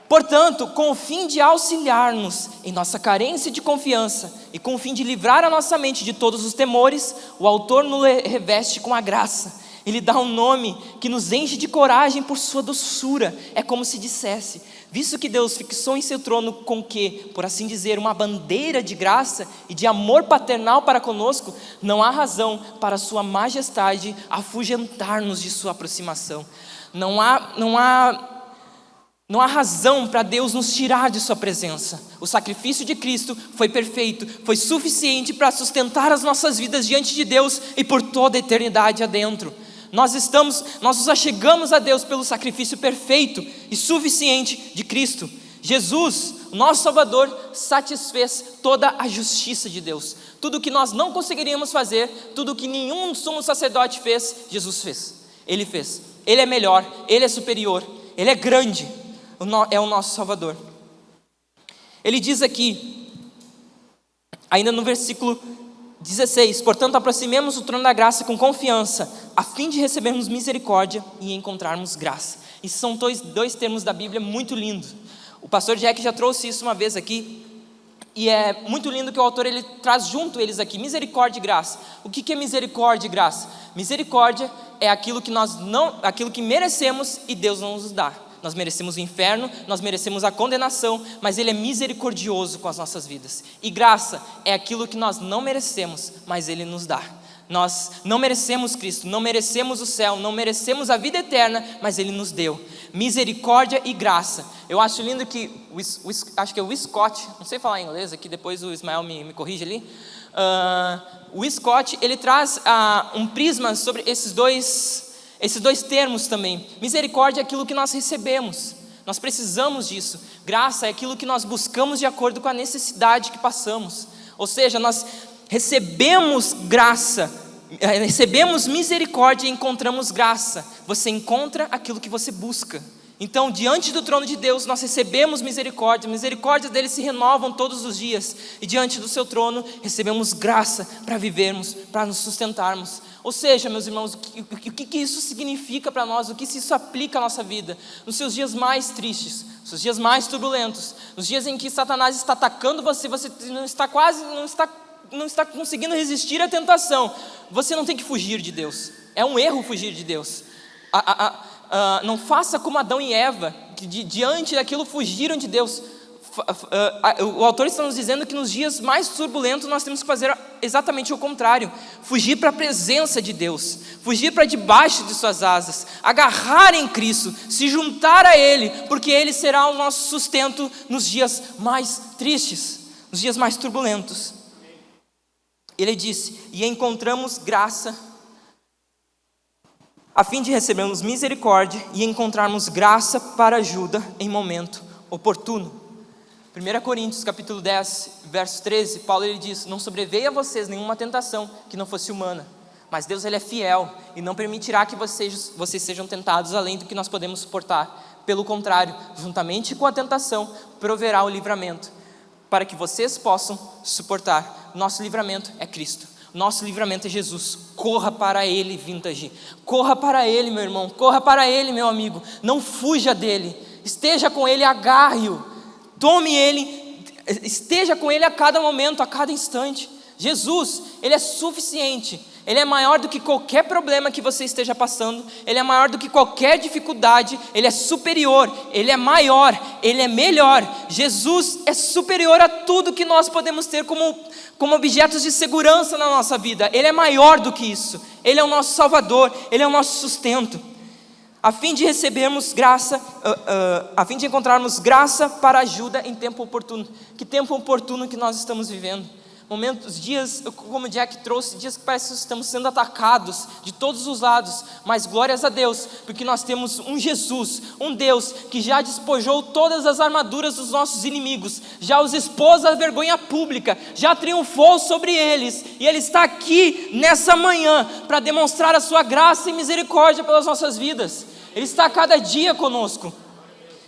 Portanto, com o fim de auxiliar-nos em nossa carência de confiança e com o fim de livrar a nossa mente de todos os temores, o autor nos reveste com a graça. Ele dá um nome que nos enche de coragem por sua doçura. É como se dissesse: visto que Deus fixou em seu trono com que, por assim dizer, uma bandeira de graça e de amor paternal para conosco, não há razão para sua majestade afugentar-nos de sua aproximação. Não há razão para Deus nos tirar de sua presença. O sacrifício de Cristo foi perfeito, foi suficiente para sustentar as nossas vidas diante de Deus e por toda a eternidade adentro. Nós nos achegamos a Deus pelo sacrifício perfeito e suficiente de Cristo. Jesus, nosso Salvador, satisfez toda a justiça de Deus. Tudo que nós não conseguiríamos fazer, tudo que nenhum sumo sacerdote fez, Jesus fez. Ele fez. Ele é melhor, Ele é superior, Ele é grande, é o nosso Salvador. Ele diz aqui, ainda no versículo 16: portanto, aproximemos o trono da graça com confiança, a fim de recebermos misericórdia e encontrarmos graça. Esses são dois termos da Bíblia muito lindos. O pastor Jack já trouxe isso uma vez aqui, e é muito lindo que o autor ele traz junto eles aqui, misericórdia e graça. O que é misericórdia e graça? Misericórdia é aquilo que merecemos e Deus não nos dá. Nós merecemos o inferno, nós merecemos a condenação, mas Ele é misericordioso com as nossas vidas. E graça é aquilo que nós não merecemos, mas Ele nos dá. Nós não merecemos Cristo, não merecemos o céu, não merecemos a vida eterna, mas Ele nos deu. Misericórdia e graça. Eu acho lindo que, acho que é o Scott, não sei falar em inglês aqui, depois o Ismael me corrige ali. O Scott, ele traz um prisma sobre esses dois termos também. Misericórdia é aquilo que nós recebemos, nós precisamos disso. Graça é aquilo que nós buscamos de acordo com a necessidade que passamos. Ou seja, nós recebemos graça, recebemos misericórdia e encontramos graça. Você encontra aquilo que você busca. Então, diante do trono de Deus, nós recebemos misericórdia, misericórdias dele se renovam todos os dias, e diante do seu trono, recebemos graça para vivermos, para nos sustentarmos. Ou seja, meus irmãos, o que isso significa para nós, o que isso aplica à nossa vida? Nos seus dias mais tristes, nos seus dias mais turbulentos, nos dias em que Satanás está atacando você não está conseguindo resistir à tentação, você não tem que fugir de Deus. É um erro fugir de Deus. Não faça como Adão e Eva, que diante daquilo fugiram de Deus. O autor está nos dizendo que nos dias mais turbulentos nós temos que fazer exatamente o contrário: fugir para a presença de Deus, fugir para debaixo de suas asas, agarrar em Cristo, se juntar a Ele, porque Ele será o nosso sustento nos dias mais tristes, nos dias mais turbulentos. Ele disse: e encontramos graça, a fim de recebermos misericórdia e encontrarmos graça para ajuda em momento oportuno. 1 Coríntios capítulo 10, verso 13, Paulo ele diz: não sobreveio a vocês nenhuma tentação que não fosse humana, mas Deus ele é fiel e não permitirá que vocês sejam tentados além do que nós podemos suportar. Pelo contrário, juntamente com a tentação, proverá o livramento, para que vocês possam suportar. Nosso livramento é Cristo. Nosso livramento é Jesus. Corra para Ele, Vintage. Corra para Ele, meu irmão. Corra para Ele, meu amigo. Não fuja dele. Esteja com Ele, agarre-o. Tome Ele. Esteja com Ele a cada momento, a cada instante. Jesus, Ele é suficiente. Ele é maior do que qualquer problema que você esteja passando. Ele é maior do que qualquer dificuldade. Ele é superior. Ele é maior. Ele é melhor. Jesus é superior a tudo que nós podemos ter como objetos de segurança na nossa vida. Ele é maior do que isso. Ele é o nosso Salvador. Ele é o nosso sustento. A fim de recebermos graça, a fim de encontrarmos graça para ajuda em tempo oportuno. Que tempo oportuno que nós estamos vivendo? Momentos, dias, como o Jack trouxe, dias que parece que estamos sendo atacados de todos os lados, mas glórias a Deus, porque nós temos um Jesus, um Deus que já despojou todas as armaduras dos nossos inimigos, já os expôs à vergonha pública, já triunfou sobre eles, e Ele está aqui nessa manhã para demonstrar a sua graça e misericórdia pelas nossas vidas. Ele está a cada dia conosco.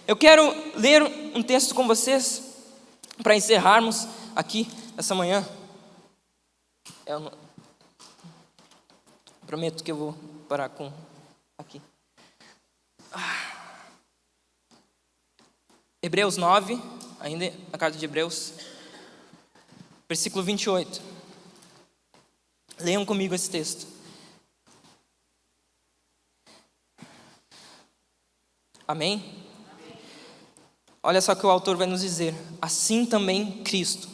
Eu quero ler um texto com vocês, para encerrarmos aqui essa manhã. Eu prometo que eu vou parar com aqui. Hebreus 9, ainda a carta de Hebreus, versículo 28. Leiam comigo esse texto. Amém? Olha só o que o autor vai nos dizer. Assim também Cristo,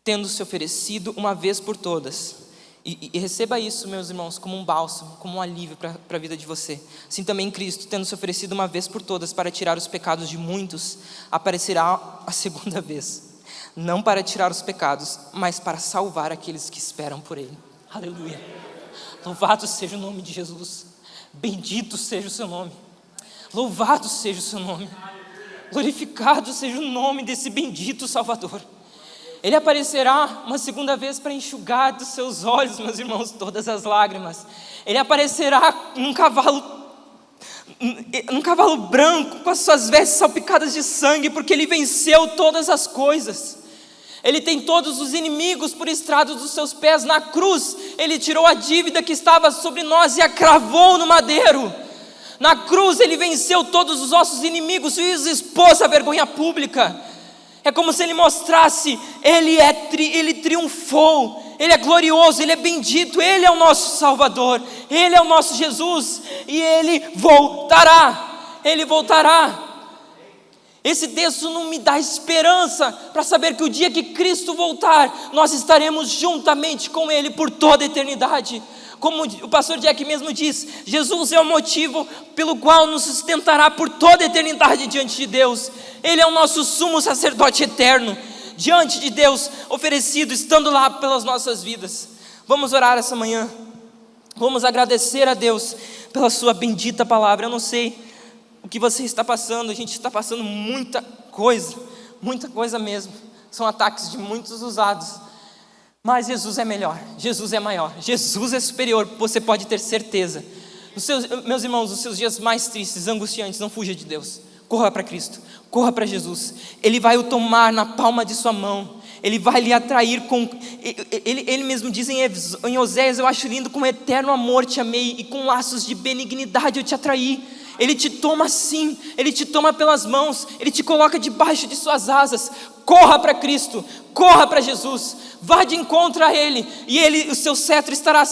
tendo se oferecido uma vez por todas, e receba isso, meus irmãos, como um bálsamo, como um alívio para a vida de você. Assim também Cristo, tendo se oferecido uma vez por todas para tirar os pecados de muitos, aparecerá a segunda vez, não para tirar os pecados, mas para salvar aqueles que esperam por Ele. Aleluia! Louvado seja o nome de Jesus, bendito seja o seu nome, louvado seja o seu nome. Glorificado seja o nome desse bendito Salvador. Ele aparecerá uma segunda vez para enxugar dos seus olhos, meus irmãos, todas as lágrimas. Ele aparecerá num cavalo branco, com as suas vestes salpicadas de sangue, porque ele venceu todas as coisas. Ele tem todos os inimigos por estrado dos seus pés. Na cruz, ele tirou a dívida que estava sobre nós e a cravou no madeiro. Na cruz, ele venceu todos os nossos inimigos e os expôs à vergonha pública. É como se ele mostrasse, ele triunfou, ele é glorioso, ele é bendito, ele é o nosso Salvador, ele é o nosso Jesus, e ele voltará. Esse texto não me dá esperança para saber que o dia que Cristo voltar, nós estaremos juntamente com Ele por toda a eternidade. Como o pastor Jack mesmo diz, Jesus é o motivo pelo qual nos sustentará por toda a eternidade diante de Deus. Ele é o nosso sumo sacerdote eterno, diante de Deus, oferecido, estando lá pelas nossas vidas. Vamos orar essa manhã, vamos agradecer a Deus pela sua bendita palavra. Eu não sei o que você está passando, a gente está passando muita coisa mesmo. São ataques de muitos usados, mas Jesus é melhor, Jesus é maior, Jesus é superior, você pode ter certeza. Meus irmãos, os seus dias mais tristes, angustiantes, não fuja de Deus, corra para Cristo, corra para Jesus. Ele vai o tomar na palma de sua mão, Ele vai lhe atrair com, ele mesmo diz em Oséias, eu acho lindo, com eterno amor te amei e com laços de benignidade eu te atraí. Ele te toma assim, Ele te toma pelas mãos, Ele te coloca debaixo de suas asas. Corra para Cristo, corra para Jesus, vá de encontro a Ele, e o seu cetro estará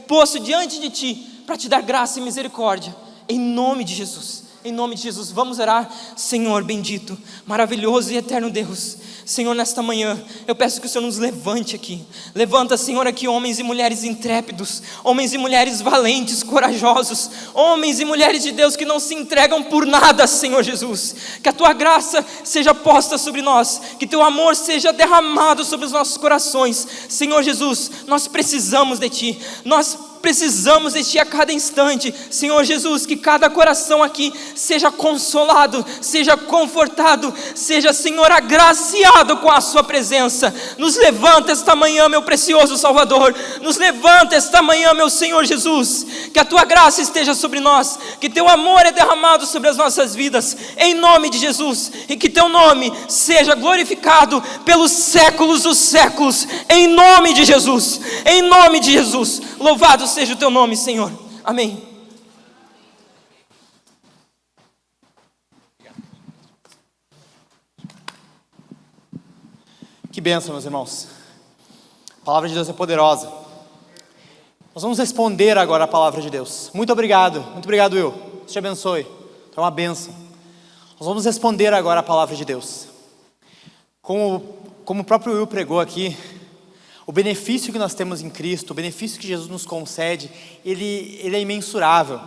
posto diante de ti, para te dar graça e misericórdia, em nome de Jesus. Em nome de Jesus, vamos orar. Senhor bendito, maravilhoso e eterno Deus, Senhor, nesta manhã, eu peço que o Senhor nos levante aqui. Levanta, Senhor, aqui homens e mulheres intrépidos, homens e mulheres valentes, corajosos, homens e mulheres de Deus que não se entregam por nada, Senhor Jesus. Que a Tua graça seja posta sobre nós, que Teu amor seja derramado sobre os nossos corações. Senhor Jesus, nós precisamos de Ti, nós precisamos de Ti a cada instante. Senhor Jesus, que cada coração aqui seja consolado, seja confortado, seja, Senhor, agraciado com a Sua presença. Nos levanta esta manhã, meu precioso Salvador, nos levanta esta manhã, meu Senhor Jesus, que a Tua graça esteja sobre nós, que Teu amor é derramado sobre as nossas vidas, em nome de Jesus, e que Teu nome seja glorificado pelos séculos dos séculos, em nome de Jesus, em nome de Jesus. Louvado seja o Teu nome, Senhor. Amém. Que bênção, meus irmãos. A palavra de Deus é poderosa. Nós vamos responder agora a palavra de Deus. Muito obrigado, Will. Deus te abençoe. É uma bênção. Nós vamos responder agora a palavra de Deus. Como o próprio Will pregou aqui, o benefício que nós temos em Cristo, o benefício que Jesus nos concede, ele é imensurável.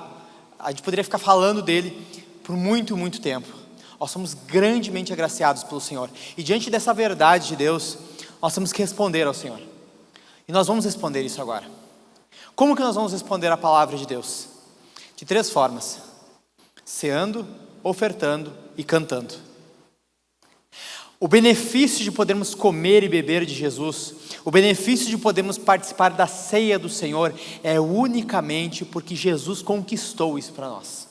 A gente poderia ficar falando dele por muito, muito tempo. Nós somos grandemente agraciados pelo Senhor. E diante dessa verdade de Deus, nós temos que responder ao Senhor. E nós vamos responder isso agora. Como que nós vamos responder a palavra de Deus? De 3 formas: ceando, ofertando e cantando. O benefício de podermos comer e beber de Jesus, o benefício de podermos participar da ceia do Senhor, é unicamente porque Jesus conquistou isso para nós.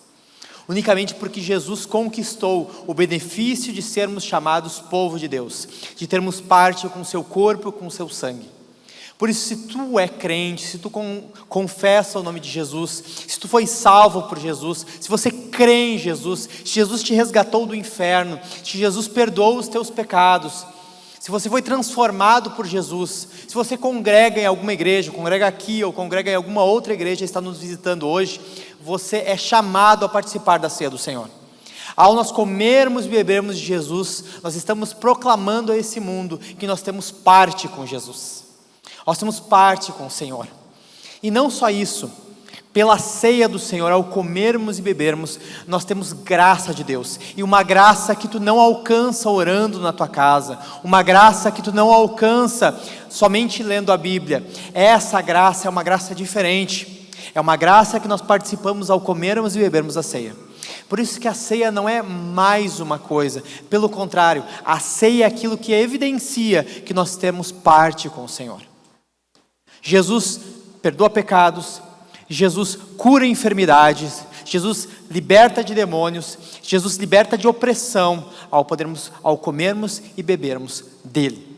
Unicamente porque Jesus conquistou o benefício de sermos chamados povo de Deus, de termos parte com o seu corpo e com o seu sangue. Por isso, se tu é crente, se tu confessa o nome de Jesus, se tu foi salvo por Jesus, se você crê em Jesus, se Jesus te resgatou do inferno, se Jesus perdoou os teus pecados, se você foi transformado por Jesus, se você congrega em alguma igreja, congrega aqui ou congrega em alguma outra igreja e está nos visitando hoje, você é chamado a participar da ceia do Senhor. Ao nós comermos e bebermos de Jesus, nós estamos proclamando a esse mundo que nós temos parte com Jesus. Nós temos parte com o Senhor. E não só isso, pela ceia do Senhor, ao comermos e bebermos, nós temos graça de Deus. E uma graça que tu não alcança orando na tua casa, uma graça que tu não alcança somente lendo a Bíblia. Essa graça é uma graça diferente. É uma graça que nós participamos ao comermos e bebermos a ceia. Por isso que a ceia não é mais uma coisa. Pelo contrário, a ceia é aquilo que evidencia que nós temos parte com o Senhor. Jesus perdoa pecados, Jesus cura enfermidades, Jesus liberta de demônios, Jesus liberta de opressão ao comermos e bebermos dele.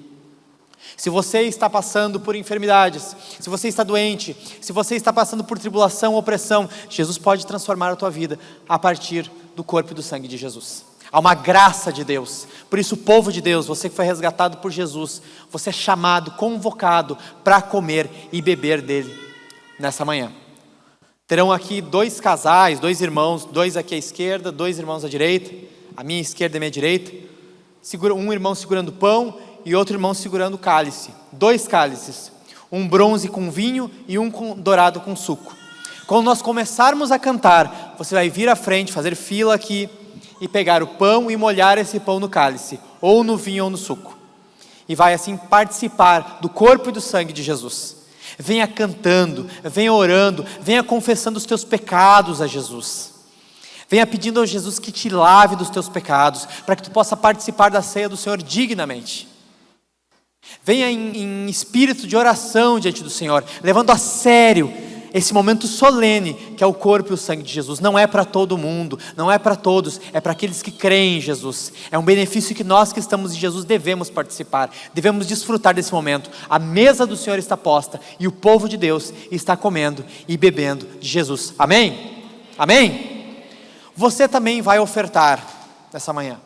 Se você está passando por enfermidades, se você está doente, se você está passando por tribulação, opressão, Jesus pode transformar a tua vida a partir do corpo e do sangue de Jesus. Há uma graça de Deus. Por isso o povo de Deus, você que foi resgatado por Jesus, você é chamado, convocado para comer e beber dele nessa manhã. Terão aqui 2 casais, 2 irmãos, 2 aqui à esquerda, 2 irmãos à direita, a minha esquerda e a minha direita, um irmão segurando pão e outro irmão segurando cálice, 2 cálices, um bronze com vinho e um dourado com suco. Quando nós começarmos a cantar, você vai vir à frente, fazer fila aqui e pegar o pão e molhar esse pão no cálice, ou no vinho ou no suco, e vai assim participar do corpo e do sangue de Jesus. Venha cantando, venha orando, venha confessando os teus pecados a Jesus. Venha pedindo a Jesus que te lave dos teus pecados, para que tu possa participar da ceia do Senhor dignamente. Venha em espírito de oração diante do Senhor, levando a sério esse momento solene que é o corpo e o sangue de Jesus. Não é para todo mundo, não é para todos, é para aqueles que creem em Jesus. É um benefício que nós que estamos em Jesus devemos participar, devemos desfrutar desse momento. A mesa do Senhor está posta e o povo de Deus está comendo e bebendo de Jesus. Amém? Amém? Você também vai ofertar nessa manhã.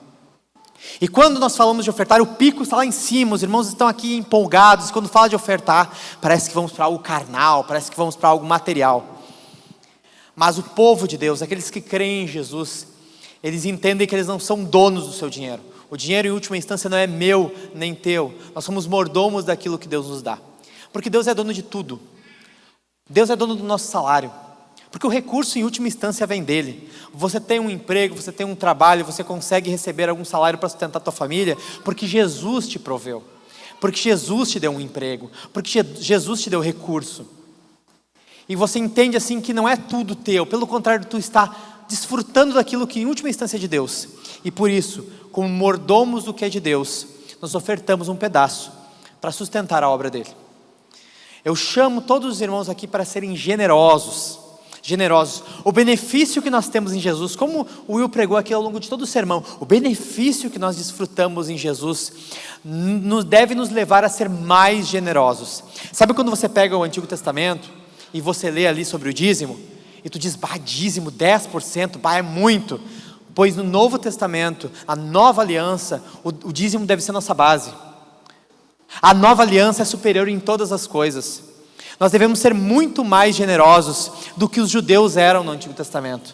E quando nós falamos de ofertar, o pico está lá em cima, os irmãos estão aqui empolgados. Quando fala de ofertar, parece que vamos para algo carnal, parece que vamos para algo material. Mas o povo de Deus, aqueles que creem em Jesus, eles entendem que eles não são donos do seu dinheiro. O dinheiro em última instância não é meu nem teu, nós somos mordomos daquilo que Deus nos dá. Porque Deus é dono de tudo. Deus é dono do nosso salário. Porque o recurso em última instância vem dele. Você tem um emprego, você tem um trabalho, você consegue receber algum salário para sustentar a tua família, porque Jesus te proveu, porque Jesus te deu um emprego, porque Jesus te deu recurso. E você entende assim que não é tudo teu, pelo contrário, tu está desfrutando daquilo que em última instância é de Deus. E por isso, como mordomos do que é de Deus, nós ofertamos um pedaço para sustentar a obra dele. Eu chamo todos os irmãos aqui para serem generosos. O benefício que nós temos em Jesus, como o Will pregou aqui ao longo de todo o sermão, o benefício que nós desfrutamos em Jesus deve nos levar a ser mais generosos. Sabe quando você pega o Antigo Testamento e você lê ali sobre o dízimo e tu diz, dízimo 10%, é muito. Pois no Novo Testamento, a nova aliança, o dízimo deve ser nossa base. A nova aliança é superior em todas as coisas. Nós devemos ser muito mais generosos do que os judeus eram no Antigo Testamento.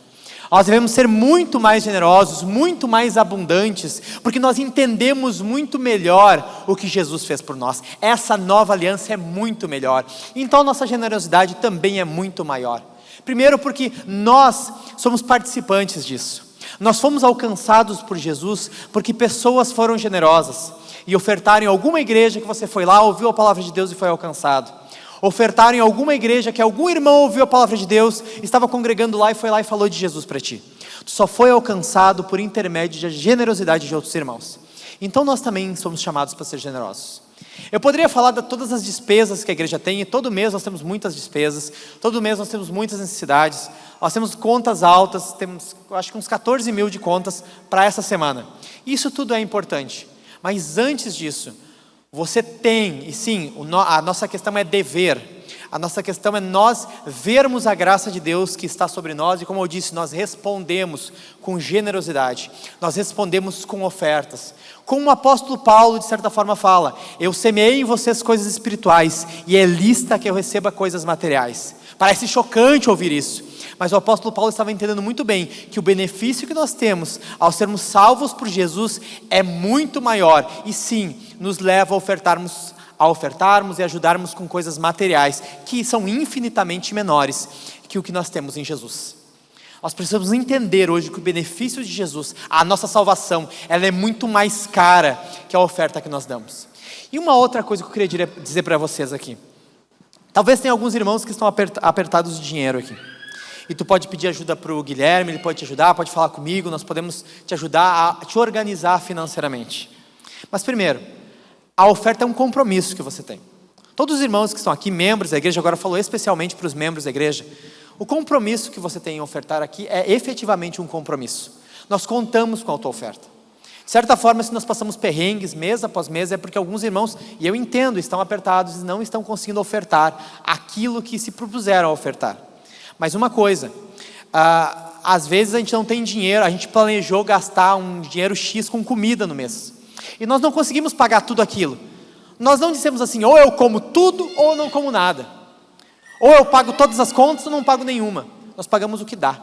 Nós devemos ser muito mais generosos, muito mais abundantes, porque nós entendemos muito melhor o que Jesus fez por nós. Essa nova aliança é muito melhor. Então a nossa generosidade também é muito maior. Primeiro porque nós somos participantes disso. Nós fomos alcançados por Jesus porque pessoas foram generosas e ofertaram em alguma igreja que você foi lá, ouviu a palavra de Deus e foi alcançado. Ofertaram em alguma igreja que algum irmão ouviu a palavra de Deus, estava congregando lá e foi lá e falou de Jesus para ti. Tu só foi alcançado por intermédio da generosidade de outros irmãos. Então nós também somos chamados para ser generosos. Eu poderia falar de todas as despesas que a igreja tem, e todo mês nós temos muitas despesas, todo mês nós temos muitas necessidades, nós temos contas altas, temos acho que uns 14 mil de contas para essa semana. Isso tudo é importante, mas antes disso, você tem, e sim, a nossa questão é dever, a nossa questão é nós vermos a graça de Deus que está sobre nós, e como eu disse, nós respondemos com generosidade, nós respondemos com ofertas. Como o apóstolo Paulo de certa forma fala, eu semeei em vocês coisas espirituais, e é lícita que eu receba coisas materiais. Parece chocante ouvir isso, mas o apóstolo Paulo estava entendendo muito bem que o benefício que nós temos ao sermos salvos por Jesus é muito maior, e sim, nos leva a ofertarmos e ajudarmos com coisas materiais que são infinitamente menores que o que nós temos em Jesus. Nós precisamos entender hoje que o benefício de Jesus, a nossa salvação, ela é muito mais cara que a oferta que nós damos. E uma outra coisa que eu queria dizer para vocês aqui. Talvez tenha alguns irmãos que estão apertados de dinheiro aqui. E tu pode pedir ajuda para o Guilherme, ele pode te ajudar, pode falar comigo, nós podemos te ajudar a te organizar financeiramente. Mas primeiro, a oferta é um compromisso que você tem. Todos os irmãos que estão aqui, membros da igreja, agora falou especialmente para os membros da igreja, o compromisso que você tem em ofertar aqui é efetivamente um compromisso. Nós contamos com a tua oferta. De certa forma, se nós passamos perrengues mês após mês, é porque alguns irmãos, e eu entendo, estão apertados e não estão conseguindo ofertar aquilo que se propuseram a ofertar. Mas uma coisa, às vezes a gente não tem dinheiro, a gente planejou gastar um dinheiro X com comida no mês. E nós não conseguimos pagar tudo aquilo. Nós não dissemos assim, ou eu como tudo ou eu não como nada. Ou eu pago todas as contas ou não pago nenhuma. Nós pagamos o que dá.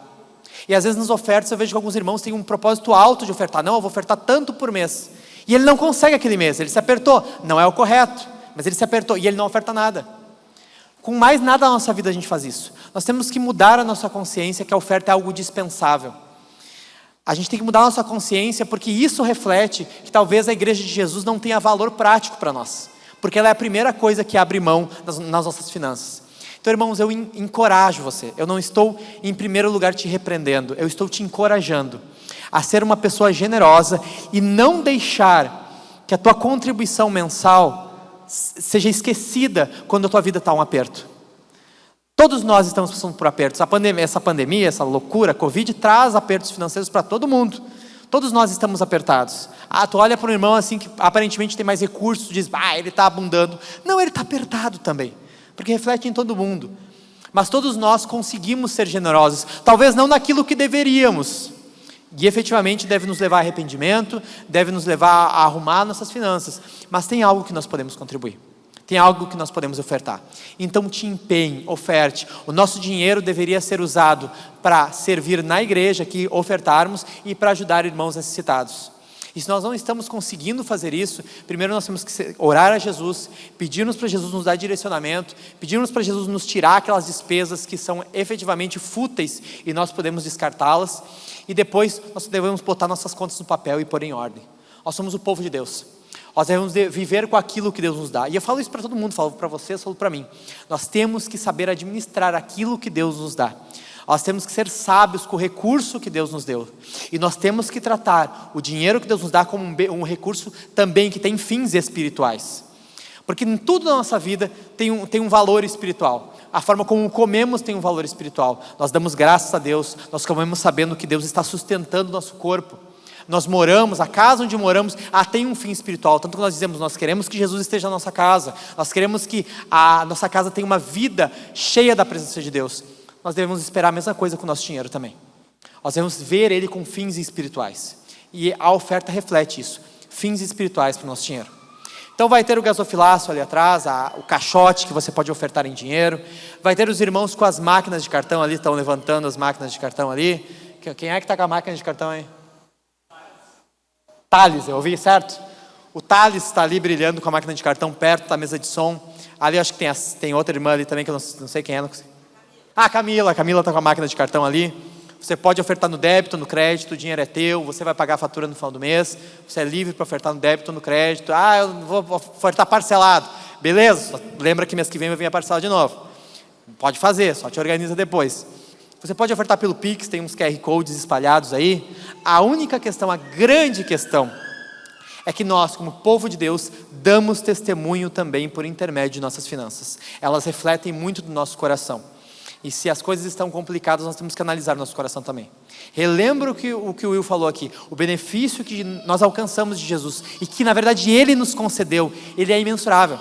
E às vezes nas ofertas eu vejo que alguns irmãos têm um propósito alto de ofertar. Não, eu vou ofertar tanto por mês. E ele não consegue aquele mês, ele se apertou. Não é o correto, mas ele se apertou e ele não oferta nada. Com mais nada na nossa vida a gente faz isso. Nós temos que mudar a nossa consciência que a oferta é algo dispensável. A gente tem que mudar a nossa consciência porque isso reflete que talvez a igreja de Jesus não tenha valor prático para nós. Porque ela é a primeira coisa que abre mão nas nossas finanças. Então, irmãos, eu encorajo você. Eu não estou, em primeiro lugar, te repreendendo. Eu estou te encorajando a ser uma pessoa generosa e não deixar que a tua contribuição mensal seja esquecida quando a tua vida está um aperto. Todos nós estamos passando por apertos. Essa pandemia, essa loucura, a Covid, traz apertos financeiros para todo mundo. Todos nós estamos apertados. Tu olha para um irmão assim que aparentemente tem mais recursos, diz, ele está abundando. Não, ele está apertado também. Porque reflete em todo mundo. Mas todos nós conseguimos ser generosos. Talvez não naquilo que deveríamos. E efetivamente deve nos levar a arrependimento, deve nos levar a arrumar nossas finanças. Mas tem algo que nós podemos contribuir. Tem algo que nós podemos ofertar. Então te empenhe, oferte. O nosso dinheiro deveria ser usado para servir na igreja, que ofertarmos, e para ajudar irmãos necessitados. E se nós não estamos conseguindo fazer isso, primeiro nós temos que orar a Jesus, pedirmos para Jesus nos dar direcionamento, pedirmos para Jesus nos tirar aquelas despesas que são efetivamente fúteis e nós podemos descartá-las. E depois nós devemos botar nossas contas no papel e pôr em ordem. Nós somos o povo de Deus. Nós devemos viver com aquilo que Deus nos dá. E eu falo isso para todo mundo, falo para vocês, falo para mim. Nós temos que saber administrar aquilo que Deus nos dá. Nós temos que ser sábios com o recurso que Deus nos deu. E nós temos que tratar o dinheiro que Deus nos dá como um recurso também que tem fins espirituais. Porque em tudo na nossa vida tem um valor espiritual. A forma como comemos tem um valor espiritual. Nós damos graças a Deus, nós comemos sabendo que Deus está sustentando o nosso corpo. Nós moramos, a casa onde moramos, tem um fim espiritual. Tanto que nós dizemos, nós queremos que Jesus esteja na nossa casa. Nós queremos que a nossa casa tenha uma vida cheia da presença de Deus. Nós devemos esperar a mesma coisa com o nosso dinheiro também. Nós devemos ver ele com fins espirituais. E a oferta reflete isso. Fins espirituais para o nosso dinheiro. Então vai ter o gasofilácio ali atrás, o caixote que você pode ofertar em dinheiro. Vai ter os irmãos com as máquinas de cartão ali, estão levantando as máquinas de cartão ali. Quem é que está com a máquina de cartão aí? Thales, eu ouvi, certo? O Thales está ali brilhando com a máquina de cartão perto da mesa de som. Ali eu acho que tem outra irmã ali também que eu não sei quem é. Camila está com a máquina de cartão ali. Você pode ofertar no débito, no crédito, o dinheiro é teu, você vai pagar a fatura no final do mês, você é livre para ofertar no débito, no crédito. Eu vou ofertar parcelado. Beleza, lembra que mês que vem vai vir a parcela de novo. Pode fazer, só te organiza depois. Você pode ofertar pelo Pix, tem uns QR Codes espalhados aí. A única questão, a grande questão, é que nós, como povo de Deus, damos testemunho também por intermédio de nossas finanças. Elas refletem muito do nosso coração. E se as coisas estão complicadas, nós temos que analisar nosso coração também. Relembra o que o Will falou aqui. O benefício que nós alcançamos de Jesus e que na verdade Ele nos concedeu, Ele é imensurável.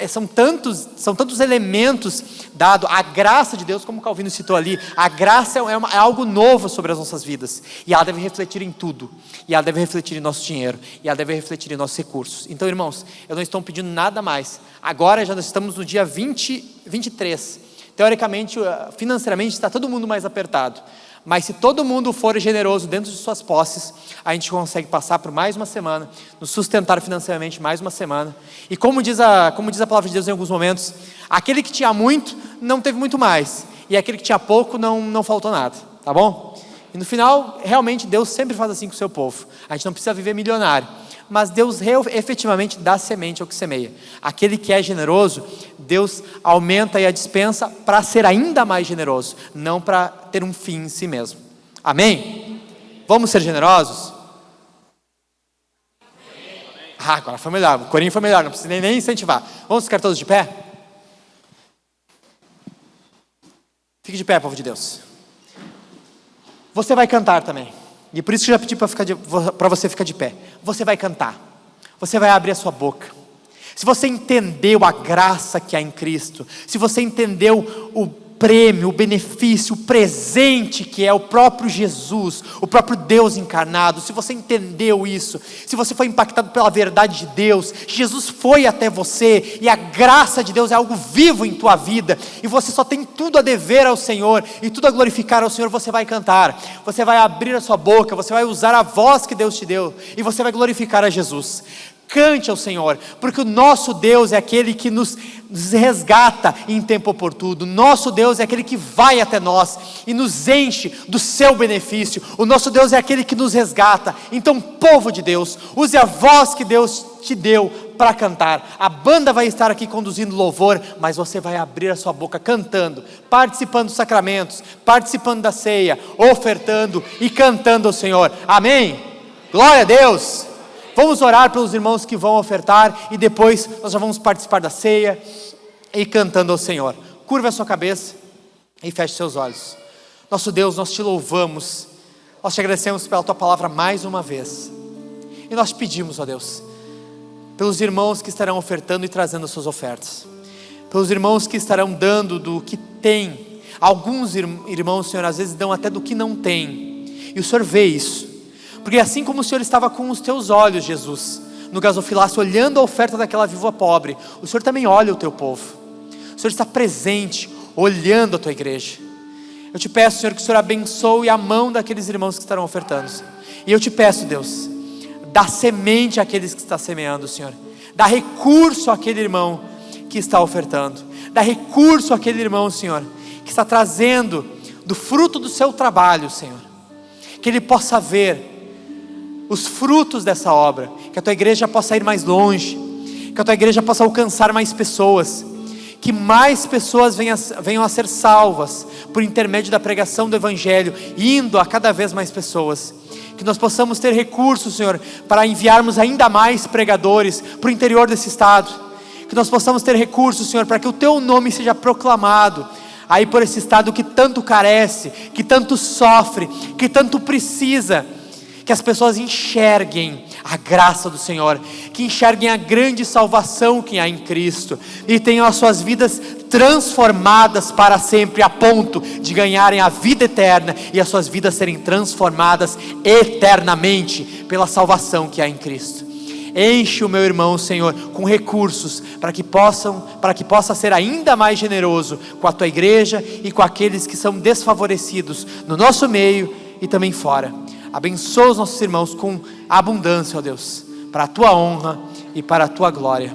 São tantos elementos dados, a graça de Deus, como o Calvino citou ali, a graça é algo novo sobre as nossas vidas, e ela deve refletir em tudo, e ela deve refletir em nosso dinheiro, e ela deve refletir em nossos recursos. Então, irmãos, eu não estou pedindo nada mais. Agora já nós estamos no dia 23, teoricamente, financeiramente está todo mundo mais apertado, mas se todo mundo for generoso dentro de suas posses, a gente consegue passar por mais uma semana, nos sustentar financeiramente mais uma semana. E como diz a palavra de Deus em alguns momentos, aquele que tinha muito, não teve muito mais. E aquele que tinha pouco, não faltou nada. Tá bom? E no final, realmente, Deus sempre faz assim com o seu povo. A gente não precisa viver milionário. Mas Deus efetivamente dá semente ao que semeia. Aquele que é generoso, Deus aumenta aí a despensa para ser ainda mais generoso, não para ter um fim em si mesmo. Amém? Vamos ser generosos? Ah, agora foi melhor, o corinho foi melhor, não precisa nem incentivar. Vamos ficar todos de pé? Fique de pé, povo de Deus. Você vai cantar também. E por isso que eu já pedi para você ficar de pé. Você vai cantar. Você vai abrir a sua boca. Se você entendeu a graça que há em Cristo, se você entendeu o prêmio, o benefício, o presente que é o próprio Jesus, o próprio Deus encarnado, se você entendeu isso, se você foi impactado pela verdade de Deus, Jesus foi até você e a graça de Deus é algo vivo em tua vida e você só tem tudo a dever ao Senhor e tudo a glorificar ao Senhor, você vai cantar, você vai abrir a sua boca, você vai usar a voz que Deus te deu e você vai glorificar a Jesus. Cante ao Senhor, porque o nosso Deus é aquele que nos resgata em tempo oportuno. Nosso Deus é aquele que vai até nós e nos enche do seu benefício. O nosso Deus é aquele que nos resgata. Então, povo de Deus, use a voz que Deus te deu para cantar. A banda vai estar aqui conduzindo louvor, mas você vai abrir a sua boca cantando, participando dos sacramentos, participando da ceia, ofertando e cantando ao Senhor. Amém? Glória a Deus! Vamos orar pelos irmãos que vão ofertar e depois nós já vamos participar da ceia e cantando ao Senhor. Curva a sua cabeça e feche seus olhos. Nosso Deus, nós te louvamos, nós te agradecemos pela tua palavra mais uma vez. E nós te pedimos, ó Deus, pelos irmãos que estarão ofertando e trazendo as suas ofertas, pelos irmãos que estarão dando do que tem. Alguns irmãos, Senhor, às vezes dão até do que não tem, e o Senhor vê isso. Porque assim como o Senhor estava com os teus olhos, Jesus, no gasofilácio, olhando a oferta daquela viúva pobre, o Senhor também olha o teu povo. O Senhor está presente, olhando a tua igreja. Eu te peço, Senhor, que o Senhor abençoe a mão daqueles irmãos que estarão ofertando. E eu te peço, Deus, dá semente àqueles que estão semeando, Senhor. Dá recurso àquele irmão que está ofertando. Dá recurso àquele irmão, Senhor, que está trazendo do fruto do seu trabalho, Senhor. Que ele possa ver os frutos dessa obra, que a tua igreja possa ir mais longe, que a tua igreja possa alcançar mais pessoas, que mais pessoas venham a ser salvas por intermédio da pregação do Evangelho, indo a cada vez mais pessoas, que nós possamos ter recursos, Senhor, para enviarmos ainda mais pregadores para o interior desse estado, que nós possamos ter recursos, Senhor, para que o teu nome seja proclamado aí por esse estado que tanto carece, que tanto sofre, que tanto precisa, que as pessoas enxerguem a graça do Senhor, que enxerguem a grande salvação que há em Cristo e tenham as suas vidas transformadas para sempre, a ponto de ganharem a vida eterna e as suas vidas serem transformadas eternamente pela salvação que há em Cristo. Enche o meu irmão, Senhor, com recursos para que possa ser ainda mais generoso com a tua igreja e com aqueles que são desfavorecidos no nosso meio e também fora. Abençoa os nossos irmãos com abundância, ó Deus, para a tua honra e para a tua glória.